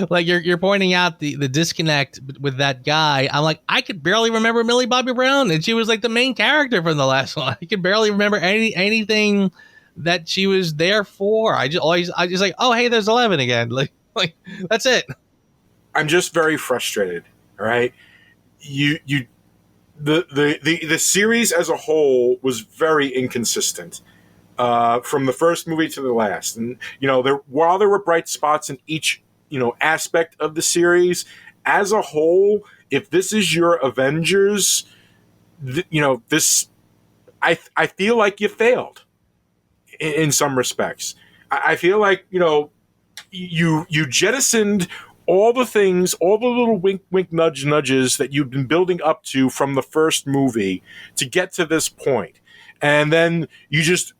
like you're pointing out the disconnect with that guy. I'm like, I could barely remember Millie Bobby Brown, and she was like the main character from the last one. I could barely remember anything that she was there for. I just like, oh, hey, there's 11 again. Like that's it. I'm just very frustrated. All right, the series as a whole was very inconsistent from the first movie to the last, and while there were bright spots in each aspect of the series, as a whole, if this is your Avengers, this I feel like you failed in some respects. I feel like you jettisoned all the things, all the little wink, wink, nudge, nudges that you've been building up to from the first movie to get to this point. And then you just,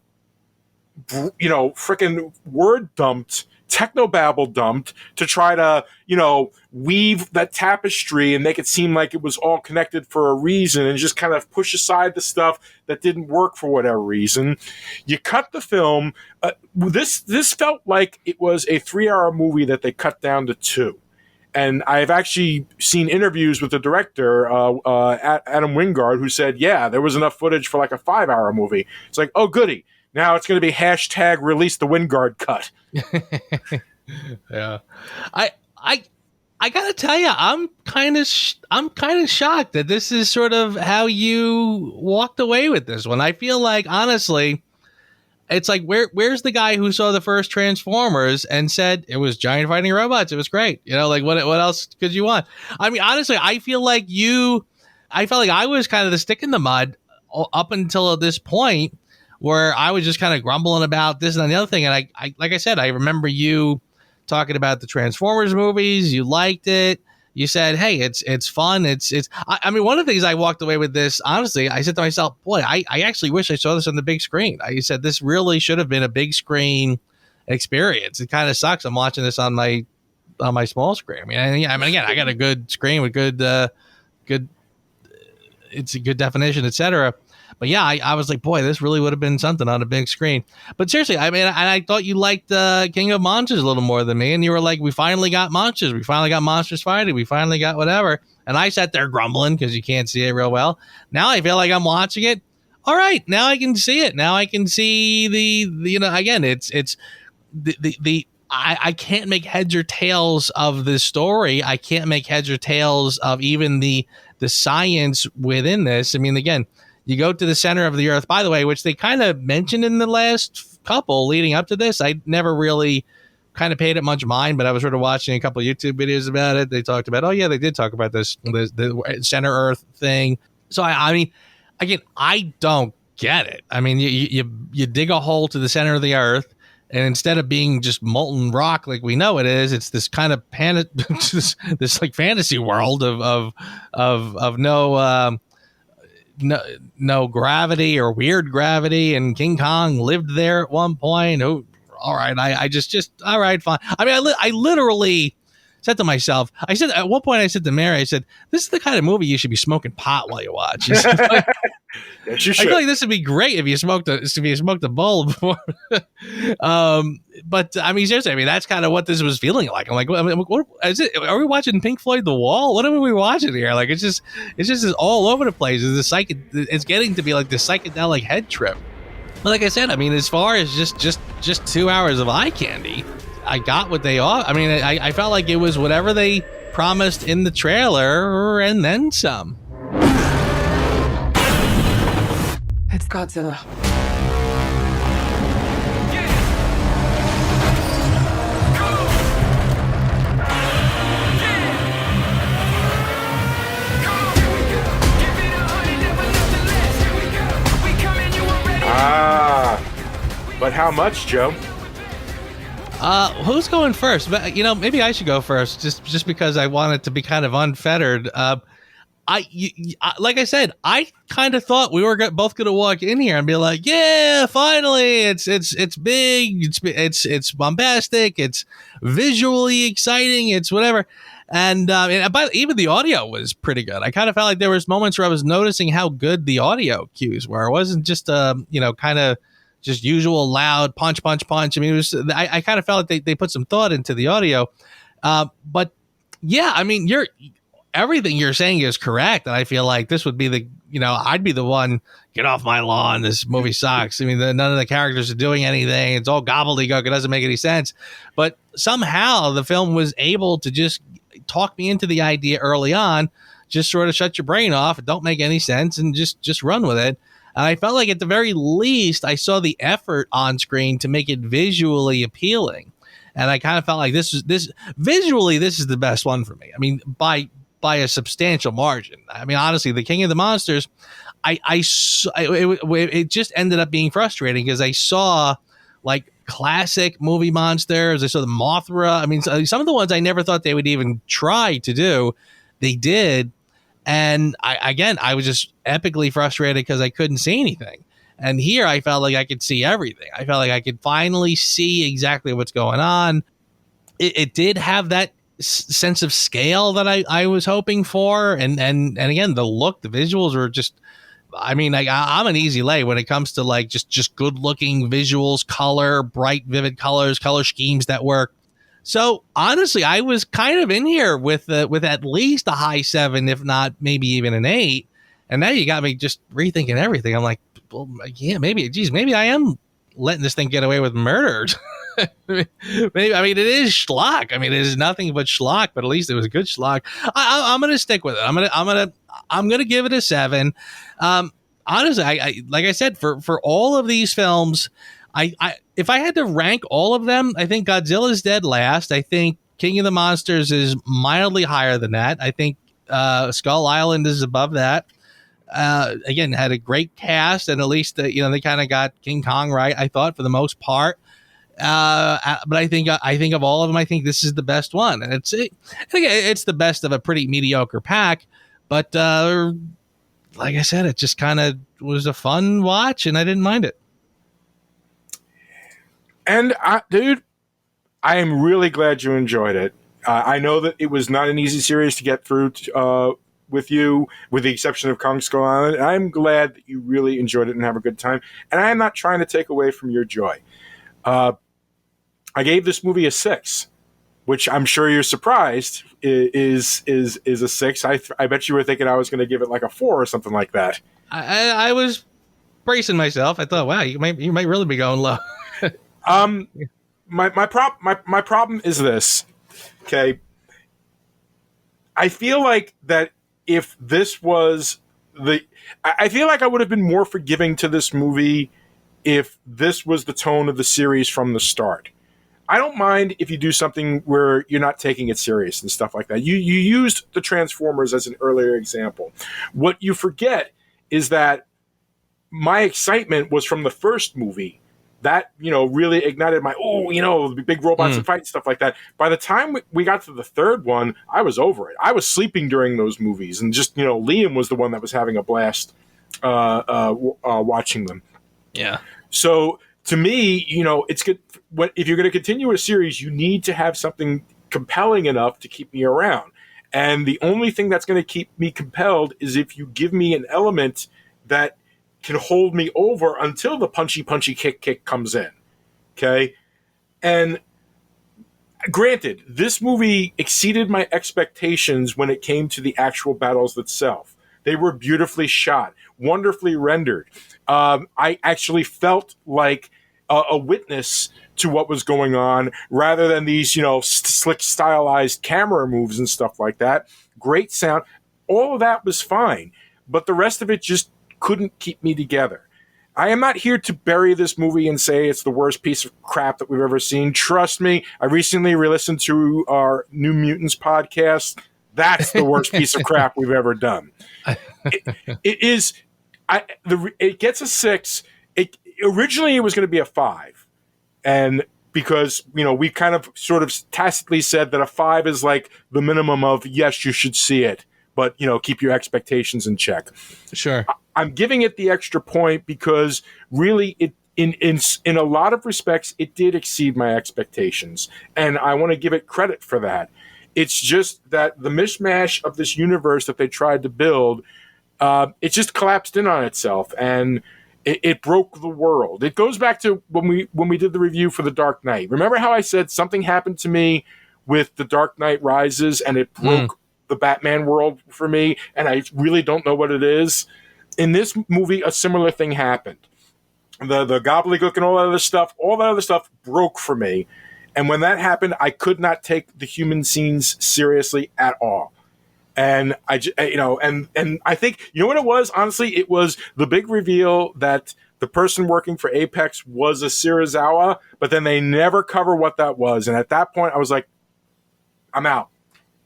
freaking word dumped, technobabble dumped to try to, weave that tapestry and make it seem like it was all connected for a reason, and just kind of push aside the stuff that didn't work for whatever reason. You cut the film. This felt like it was a 3-hour movie that they cut down to 2. And I've actually seen interviews with the director, Adam Wingard, who said, yeah, there was enough footage for like a 5-hour movie. It's like, oh, goody. Now it's going to be hashtag release the Wingard cut. Yeah. I gotta tell you, I'm kind of shocked that this is sort of how you walked away with this one. I feel like, honestly, it's like, where's the guy who saw the first Transformers and said it was giant fighting robots? It was great. Like what else could you want? I mean, honestly, I felt like I was kind of the stick in the mud up until this point, where I was just kind of grumbling about this and the other thing. And I like I said, I remember you talking about the Transformers movies. You liked it. You said, hey, it's fun. I mean, one of the things I walked away with this, honestly, I said to myself, boy, I actually wish I saw this on the big screen. I said, this really should have been a big screen experience. It kind of sucks. I'm watching this on my small screen. I mean, again, I got a good screen with good, it's a good definition, etc. But yeah, I was like, boy, this really would have been something on a big screen. But seriously, I mean, I thought you liked King of Monsters a little more than me. And you were like, we finally got monsters. We finally got monsters fighting. We finally got whatever. And I sat there grumbling because you can't see it real well. Now I feel like I'm watching it. All right, now I can see it. Now I can see again, I can't make heads or tails of this story. I can't make heads or tails of even the science within this. I mean, again, you go to the center of the earth, by the way, which they kind of mentioned in the last couple leading up to this. I never really kind of paid it much mind, but I was sort of watching a couple of YouTube videos about it. They talked about, oh yeah, they did talk about the center earth thing. So I mean, again, I don't get it. I mean, you dig a hole to the center of the earth, and instead of being just molten rock like we know it is, it's this kind of this like fantasy world of no gravity or weird gravity, and King Kong lived there at one point. Oh, all right. I just all right, fine. I mean, I literally said to myself, I said at one point, I said to Mary, I said, this is the kind of movie you should be smoking pot while you watch. Yes, you should. I feel like this would be great if you smoked a bowl before. but I mean, seriously, I mean, that's kind of what this was feeling like. I'm like, what is it? Are we watching Pink Floyd The Wall? What are we watching here? Like, it's just all over the place. It's getting to be like this psychedelic head trip. But like I said, I mean, as far as just 2 hours of eye candy, I got what they are. I mean, I felt like it was whatever they promised in the trailer and then some. It's Godzilla. But how much, Joe? Who's going first? But maybe I should go first, just because I want it to be kind of unfettered. Like I said, I kind of thought we were both going to walk in here and be like, yeah, finally, it's big, it's bombastic, it's visually exciting, it's whatever. And even the audio was pretty good. I kind of felt like there was moments where I was noticing how good the audio cues were. It wasn't just kind of just usual loud punch, punch, punch. I mean, I kind of felt like they put some thought into the audio. But yeah, I mean, everything you're saying is correct. And I feel like this would be I'd be the one, get off my lawn. This movie sucks. I mean, none of the characters are doing anything. It's all gobbledygook. It doesn't make any sense. But somehow the film was able to just talk me into the idea early on, just sort of shut your brain off. It don't make any sense and just run with it. And I felt like at the very least, I saw the effort on screen to make it visually appealing. And I kind of felt like this is the best one for me. I mean, by a substantial margin. I mean, honestly, The King of the Monsters, it just ended up being frustrating because I saw like classic movie monsters. I saw the Mothra. I mean, some of the ones I never thought they would even try to do, they did. And I was just epically frustrated because I couldn't see anything. And here I felt like I could see everything. I felt like I could finally see exactly what's going on. It did have that sense of scale that I was hoping for. And again, the look, the visuals were just, I mean, I'm an easy lay when it comes to like just good looking visuals, color, bright, vivid colors, color schemes that work. So honestly, I was kind of in here with at least a high 7, if not maybe even an 8. And now you got me just rethinking everything. I'm like, well, yeah, maybe I am letting this thing get away with murder. Maybe, I mean, it is schlock. I mean, it is nothing but schlock, but at least it was good schlock. I'm going to stick with it. I'm going to give it a 7. Honestly, I like I said, for all of these films, if I had to rank all of them, I think Godzilla's dead last. I think King of the Monsters is mildly higher than that. I think Skull Island is above that. Again, had a great cast, and at least they kind of got King Kong right, I thought, for the most part. But I think of all of them, I think this is the best one, and it's the best of a pretty mediocre pack. But like I said, it just kind of was a fun watch, and I didn't mind it. And dude, I am really glad you enjoyed it. I know that it was not an easy series to get through with you, with the exception of Kong Skull Island. And I'm glad that you really enjoyed it and have a good time. And I am not trying to take away from your joy. I gave this movie a 6, which I'm sure you're surprised is a 6. I bet you were thinking I was going to give it like a 4 or something like that. I was bracing myself. I thought, wow, you might really be going low. My problem is this. Okay. I feel like that if this was I feel like I would have been more forgiving to this movie if this was the tone of the series from the start. I don't mind if you do something where you're not taking it serious and stuff like that. You used the Transformers as an earlier example. What you forget is that my excitement was from the first movie. That, really ignited my, the big robots and fight and stuff like that. By the time we got to the third one, I was over it. I was sleeping during those movies. And just, Liam was the one that was having a blast watching them. Yeah. So to me, it's good. If you're going to continue a series, you need to have something compelling enough to keep me around. And the only thing that's going to keep me compelled is if you give me an element that can hold me over until the punchy kick comes in. Okay? And granted, this movie exceeded my expectations when it came to the actual battles itself. They were beautifully shot, wonderfully rendered. I actually felt like a witness to what was going on rather than these, slick stylized camera moves and stuff like that. Great sound. All of that was fine, but the rest of it just couldn't keep me together. I am not here to bury this movie and say it's the worst piece of crap that we've ever seen. Trust me, I recently re-listened to our New Mutants podcast. That's the worst piece of crap we've ever done. It is. It gets a 6. Originally, it was going to be a 5, and because we kind of sort of tacitly said that a 5 is like the minimum of yes, you should see it, but keep your expectations in check. Sure. I'm giving it the extra point because really it in a lot of respects it did exceed my expectations, and I want to give it credit for that. It's just that the mishmash of this universe that they tried to build, it just collapsed in on itself, and it broke the world. It goes back to when we did the review for The Dark Knight. Remember how I said something happened to me with The Dark Knight Rises, and it broke the Batman world for me, and I really don't know what it is. In this movie, a similar thing happened. The gobbledygook and all that other stuff broke for me. And when that happened, I could not take the human scenes seriously at all. And I think, what it was? Honestly, it was the big reveal that the person working for Apex was a Serizawa, but then they never cover what that was. And at that point, I was like, I'm out.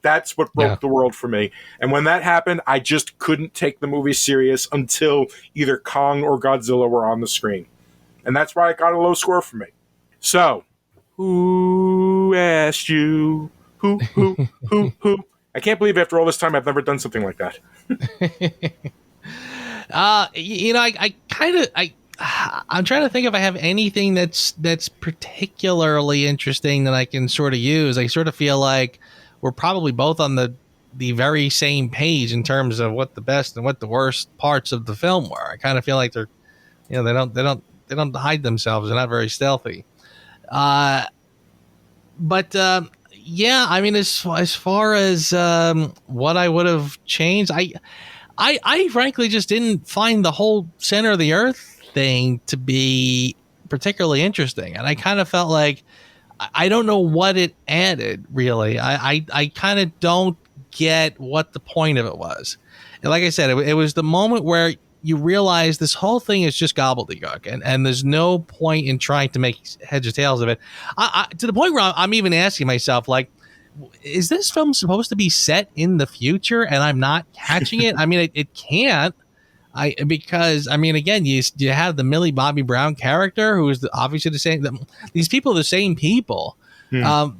That's what broke the world for me. And when that happened, I just couldn't take the movie serious until either Kong or Godzilla were on the screen. And that's why it got a low score for me. So, who asked you? Who? I can't believe after all this time I've never done something like that. I'm trying to think if I have anything that's particularly interesting that I can sort of use. I sort of feel like we're probably both on the very same page in terms of what the best and what the worst parts of the film were. I kind of feel like they're, they don't hide themselves. They're not very stealthy. But I mean, as far as what I would have changed, I frankly just didn't find the whole center of the earth thing to be particularly interesting, and I kind of felt like I don't know what it added, really. I kind of don't get what the point of it was. And like I said, it was the moment where you realize this whole thing is just gobbledygook, and there's no point in trying to make heads or tails of it. To the point where I'm even asking myself, like, is this film supposed to be set in the future and I'm not catching it? I mean, it can't. Because again, you have the Millie Bobby Brown character who is obviously the same. These people are the same people. But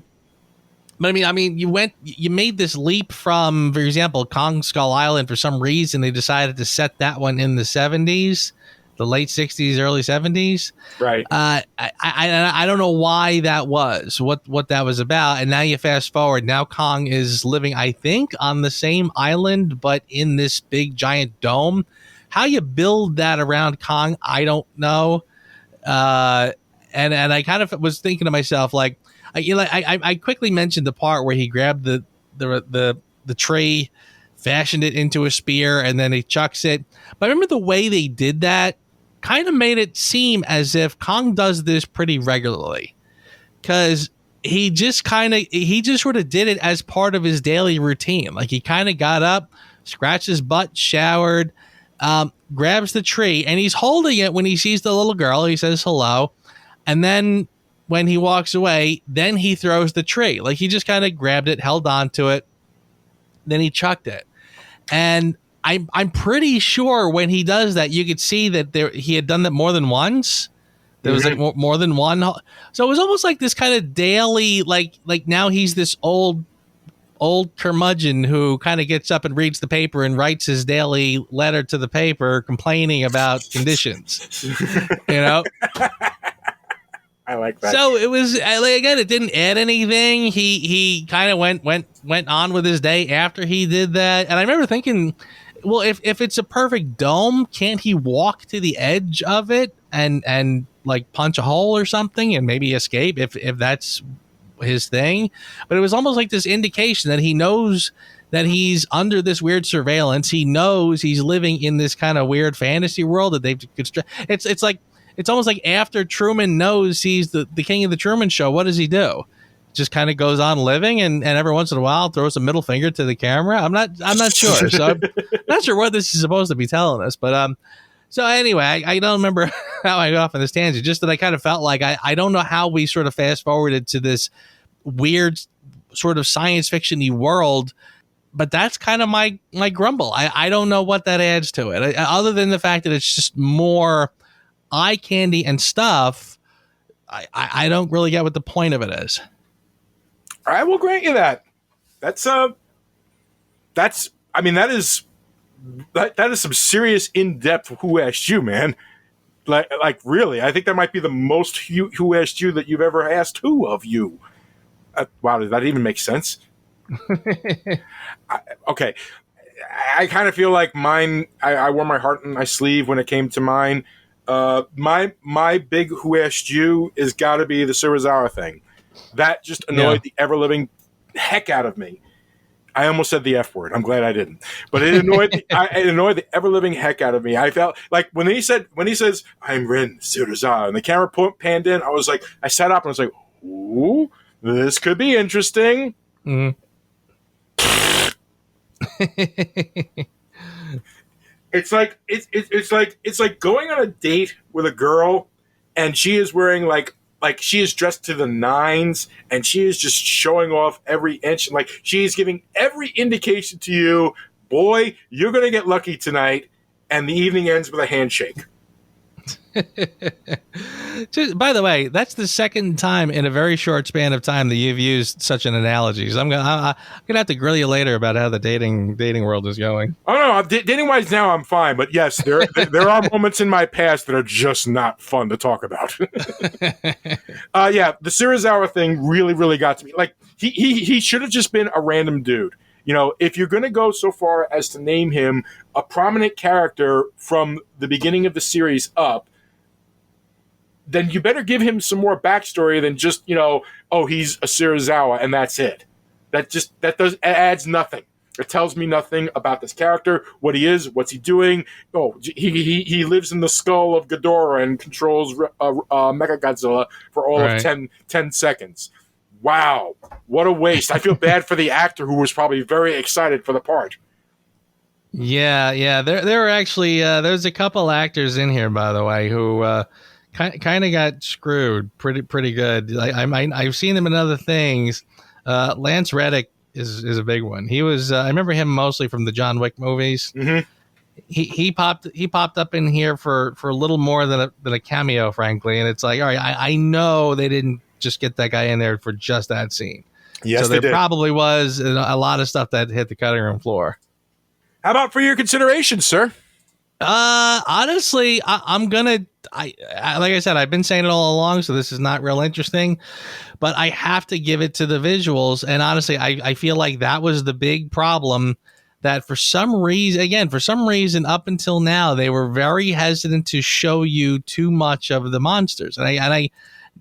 you made this leap from, for example, Kong Skull Island. For some reason, they decided to set that one in the 70s, the late 60s, early 70s. Right. I don't know why that was, what that was about. And now you fast forward. Now Kong is living, I think, on the same island, but in this big giant dome. How you build that around Kong, I don't know. And I kind of was thinking to myself, like, I quickly mentioned the part where he grabbed the tree, fashioned it into a spear, and then he chucks it. But I remember the way they did that kind of made it seem as if Kong does this pretty regularly, because he just sort of did it as part of his daily routine. Like, he kind of got up, scratched his butt, showered, grabs the tree, and he's holding it when he sees the little girl. He says hello, and then when he walks away, then he throws the tree. Like, he just kind of grabbed it, held on to it, then he chucked it. And I'm pretty sure when he does that, you could see that he had done that more than once. There was like more than one. So it was almost like this kind of daily, like now he's this old curmudgeon who kind of gets up and reads the paper and writes his daily letter to the paper complaining about conditions, I like that. So it was, again, it didn't add anything. He kind of went on with his day after he did that. And I remember thinking, well, if it's a perfect dome, can't he walk to the edge of it and like punch a hole or something and maybe escape if that's his thing. But it was almost like this indication that he knows that he's under this weird surveillance. He knows he's living in this kind of weird fantasy world that they've it's like it's almost like after Truman knows he's the king of the Truman Show, what does he do? Just kind of goes on living and every once in a while throws a middle finger to the camera. I'm not sure. So I'm not sure what this is supposed to be telling us. But so anyway, I don't remember how I got off on this tangent, just that I kind of felt like I don't know how we sort of fast forwarded to this weird sort of science fiction-y world, but that's kind of my grumble. I don't know what that adds to it, other than the fact that it's just more eye candy and stuff. I don't really get what the point of it is. I will grant you that. That is some serious in-depth Who Asked You, man. Like really, I think that might be the most Who Asked You that you've ever asked who of you. Wow, did that even make sense? Okay. I kind of feel like mine, I wore my heart on my sleeve when it came to mine. My big Who Asked You is got to be the Serizawa thing. That just annoyed the ever-living heck out of me. I almost said the F word. I'm glad I didn't. But it annoyed the ever-living heck out of me. I felt like when he says, "I'm Ren Serizawa," and the camera panned in, I sat up and I was like, "Ooh, this could be interesting." Mm-hmm. It's like going on a date with a girl, and she is wearing like she is dressed to the nines, and she is just showing off every inch, and like she is giving every indication to you, boy, you're gonna get lucky tonight, and the evening ends with a handshake. By the way, that's the second time in a very short span of time that you've used such an analogy. So I'm gonna have to grill you later about how the dating world is going. Oh no, dating wise now I'm fine, but yes, there are moments in my past that are just not fun to talk about. Yeah, the Serizawa thing really got to me. Like he should have just been a random dude. You know, if you're going to go so far as to name him a prominent character from the beginning of the series up, then you better give him some more backstory than just, he's a Serizawa and that's it. That adds nothing. It tells me nothing about this character, what he is, what's he doing. Oh, he lives in the skull of Ghidorah and controls Mechagodzilla for all of 10 seconds. Wow, what a waste. I feel bad for the actor who was probably very excited for the part. Yeah. There were actually, there's a couple actors in here, by the way, who kind of got screwed pretty good. I've seen them in other things. Lance Reddick is a big one. He was, I remember him mostly from the John Wick movies. Mm-hmm. He popped up in here for a little more than a cameo, frankly. And it's like, all right, I know they didn't just get that guy in there for just that scene. Yes, so there did. Probably was a lot of stuff that hit the cutting room floor. How about for your consideration, sir? Honestly, I'm gonna. Like I said, I've been saying it all along, so this is not real interesting. But I have to give it to the visuals, and honestly, I feel like that was the big problem. That for some reason, up until now, they were very hesitant to show you too much of the monsters, and I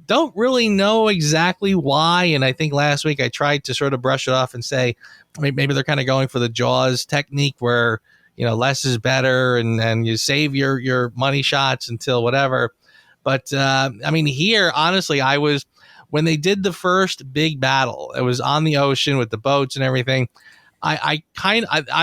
don't really know exactly why. And I think last week I tried to sort of brush it off and say maybe they're kind of going for the Jaws technique where, less is better and you save your money shots until whatever. But here, honestly, when they did the first big battle, it was on the ocean with the boats and everything. I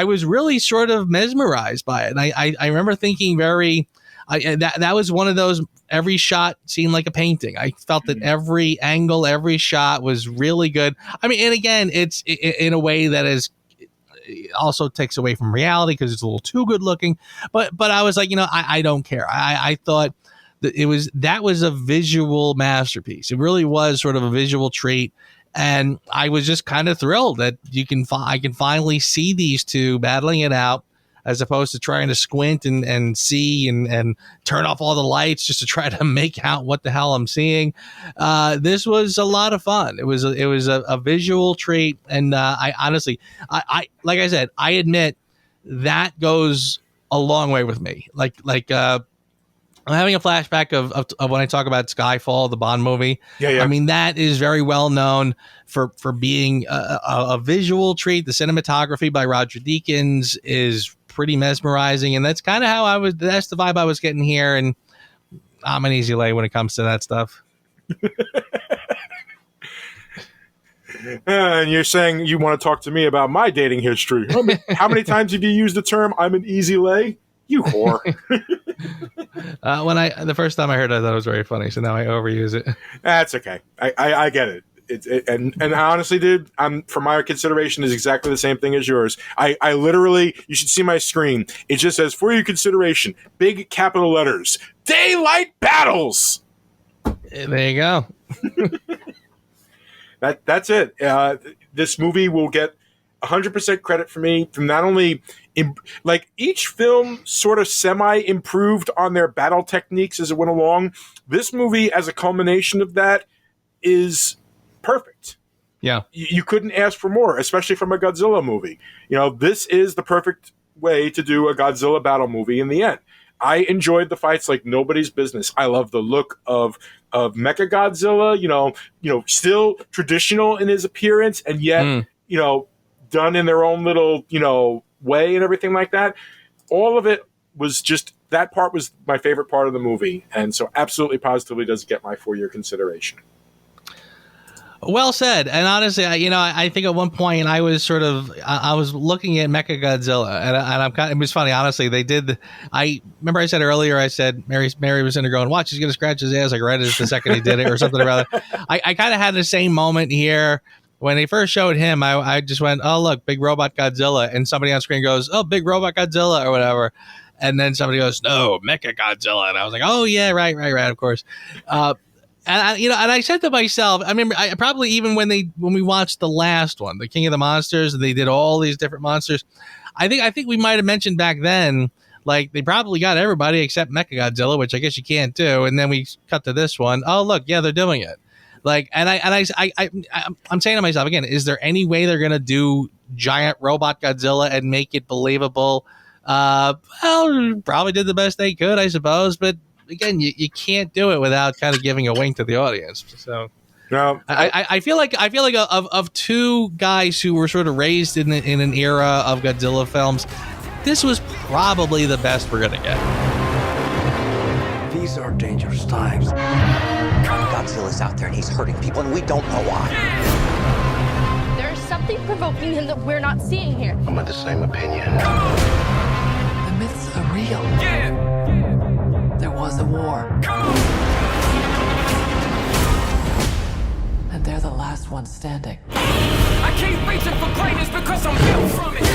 was really sort of mesmerized by it. And I remember thinking that was one of those, every shot seemed like a painting. I felt that every angle, every shot was really good. And again, it's in a way that is also takes away from reality because it's a little too good looking. But I was like, I don't care. I thought that that was a visual masterpiece. It really was sort of a visual treat. And I was just kind of thrilled that I can finally see these two battling it out, as opposed to trying to squint and see and turn off all the lights just to try to make out what the hell I'm seeing. This was a lot of fun. It was a visual treat. And I honestly, like I said, I admit that goes a long way with me. I'm having a flashback of when I talk about Skyfall, the Bond movie. Yeah. I mean, that is very well known for being a visual treat. The cinematography by Roger Deakins is pretty mesmerizing, and that's kind of that's the vibe I was getting here. And I'm an easy lay when it comes to that stuff. And you're saying you want to talk to me about my dating history. How many times have you used the term "I'm an easy lay"? You whore. The first time I heard it, I thought it was very funny. So now I overuse it. That's okay. I get it. And honestly, dude, for my consideration is exactly the same thing as yours. I literally, you should see my screen. It just says, for your consideration, big capital letters, daylight battles. There you go. That's it. This movie will get 100% credit for me from not only each film sort of semi-improved on their battle techniques as it went along. This movie, as a culmination of that, is perfect. Yeah. You couldn't ask for more, especially from a Godzilla movie. This is the perfect way to do a Godzilla battle movie in the end. I enjoyed the fights like nobody's business. I love the look of Mechagodzilla, still traditional in his appearance and yet, done in their own little, way and everything like that. All of it was just, that part was my favorite part of the movie. And so absolutely positively does get my 4-year consideration. Well said. And honestly, I think at one point I was I was looking at Mechagodzilla, and it was funny. Honestly, I remember I said earlier, I said Mary was in there going, watch, he's going to scratch his ass like right as the second he did it or something about it. I kind of had the same moment here. When they first showed him, I just went, oh, look, big robot Godzilla. And somebody on screen goes, oh, big robot Godzilla or whatever. And then somebody goes, no, Mechagodzilla. And I was like, oh, yeah, right, of course. And I said to myself, I remember, I probably even when we watched the last one, the King of the Monsters, and they did all these different monsters, I think we might have mentioned back then, like they probably got everybody except Mechagodzilla, which I guess you can't do. And then we cut to this one. Oh, look, yeah, they're doing it. I'm saying to myself again, is there any way they're gonna do giant robot Godzilla and make it believable? Well, probably did the best they could, I suppose, but again, you can't do it without kind of giving a wink to the audience. So no, I feel like of two guys who were sort of raised in an era of Godzilla films, this was probably the best we're gonna get. These are dangerous times. Godzilla's out there and he's hurting people, and we don't know why. There's something provoking him that we're not seeing here. I'm of the same opinion. The myths are real. There was a war. And they're the last ones standing. I keep reaching for greatness because I'm built from it.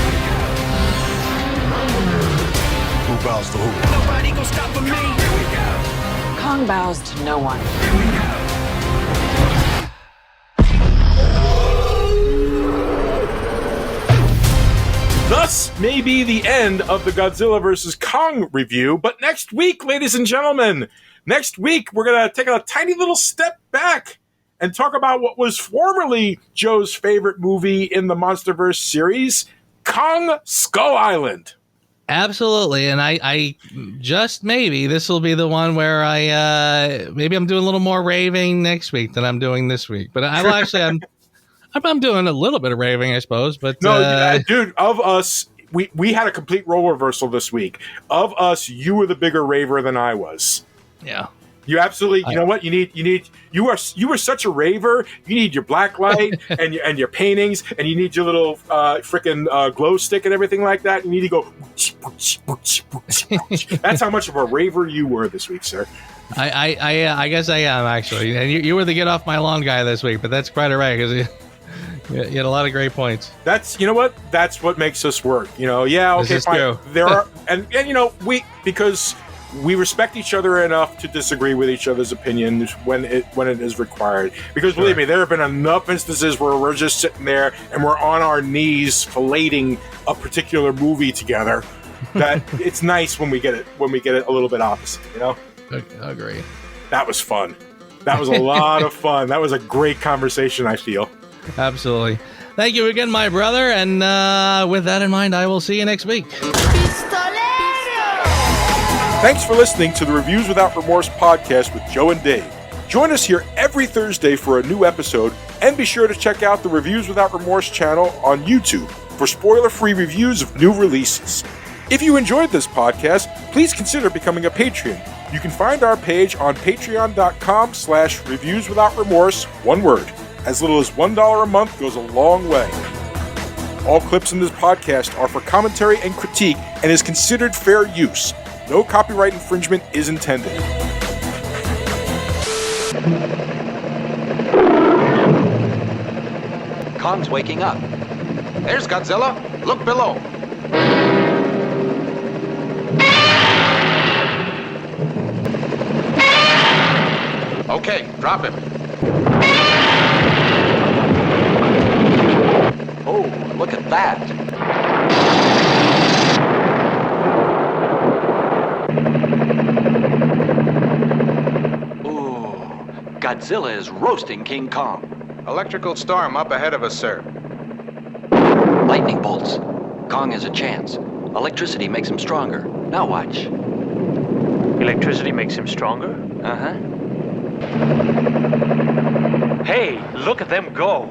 Who bows to who? Nobody gonna stop for me. Here we go. Kong bows to no one. Thus may be the end of the Godzilla vs. Kong review. But next week, ladies and gentlemen, we're going to take a tiny little step back and talk about what was formerly Joe's favorite movie in the Monsterverse series, Kong Skull Island. Absolutely, and I just maybe this will be the one where maybe I'm doing a little more raving next week than I'm doing this week. But I'm doing a little bit of raving, I suppose. But no, dude, of us, we had a complete role reversal this week. Of us, you were the bigger raver than I was. Yeah. You absolutely, you know what? You were such a raver. You need your black light and your paintings, and you need your little freaking glow stick and everything like that. You need to go. That's how much of a raver you were this week, sir. I guess I am actually, and you were the get off my lawn guy this week, but that's quite all right because you had a lot of great points. That's that's what makes us work. Yeah, okay, fine. True. There are and because we respect each other enough to disagree with each other's opinions when it is required. Because believe me, there have been enough instances where we're just sitting there and we're on our knees filleting a particular movie together. That it's nice when we get it a little bit opposite. I agree. That was fun. That was a lot of fun. That was a great conversation, I feel. Absolutely. Thank you again, my brother. And with that in mind, I will see you next week. Pistolero! Thanks for listening to the Reviews Without Remorse podcast with Joe and Dave. Join us here every Thursday for a new episode, and be sure to check out the Reviews Without Remorse channel on YouTube for spoiler-free reviews of new releases. If you enjoyed this podcast, please consider becoming a patron. You can find our page on patreon.com/reviewswithoutremorse, one word. As little as $1 a month goes a long way. All clips in this podcast are for commentary and critique and is considered fair use. No copyright infringement is intended. Kong's waking up. There's Godzilla. Look below. Okay, drop him. Oh, look at that. Ooh, Godzilla is roasting King Kong. Electrical storm up ahead of us, sir. Lightning bolts. Kong has a chance. Electricity makes him stronger. Now watch. Electricity makes him stronger? Uh-huh. Hey, look at them go.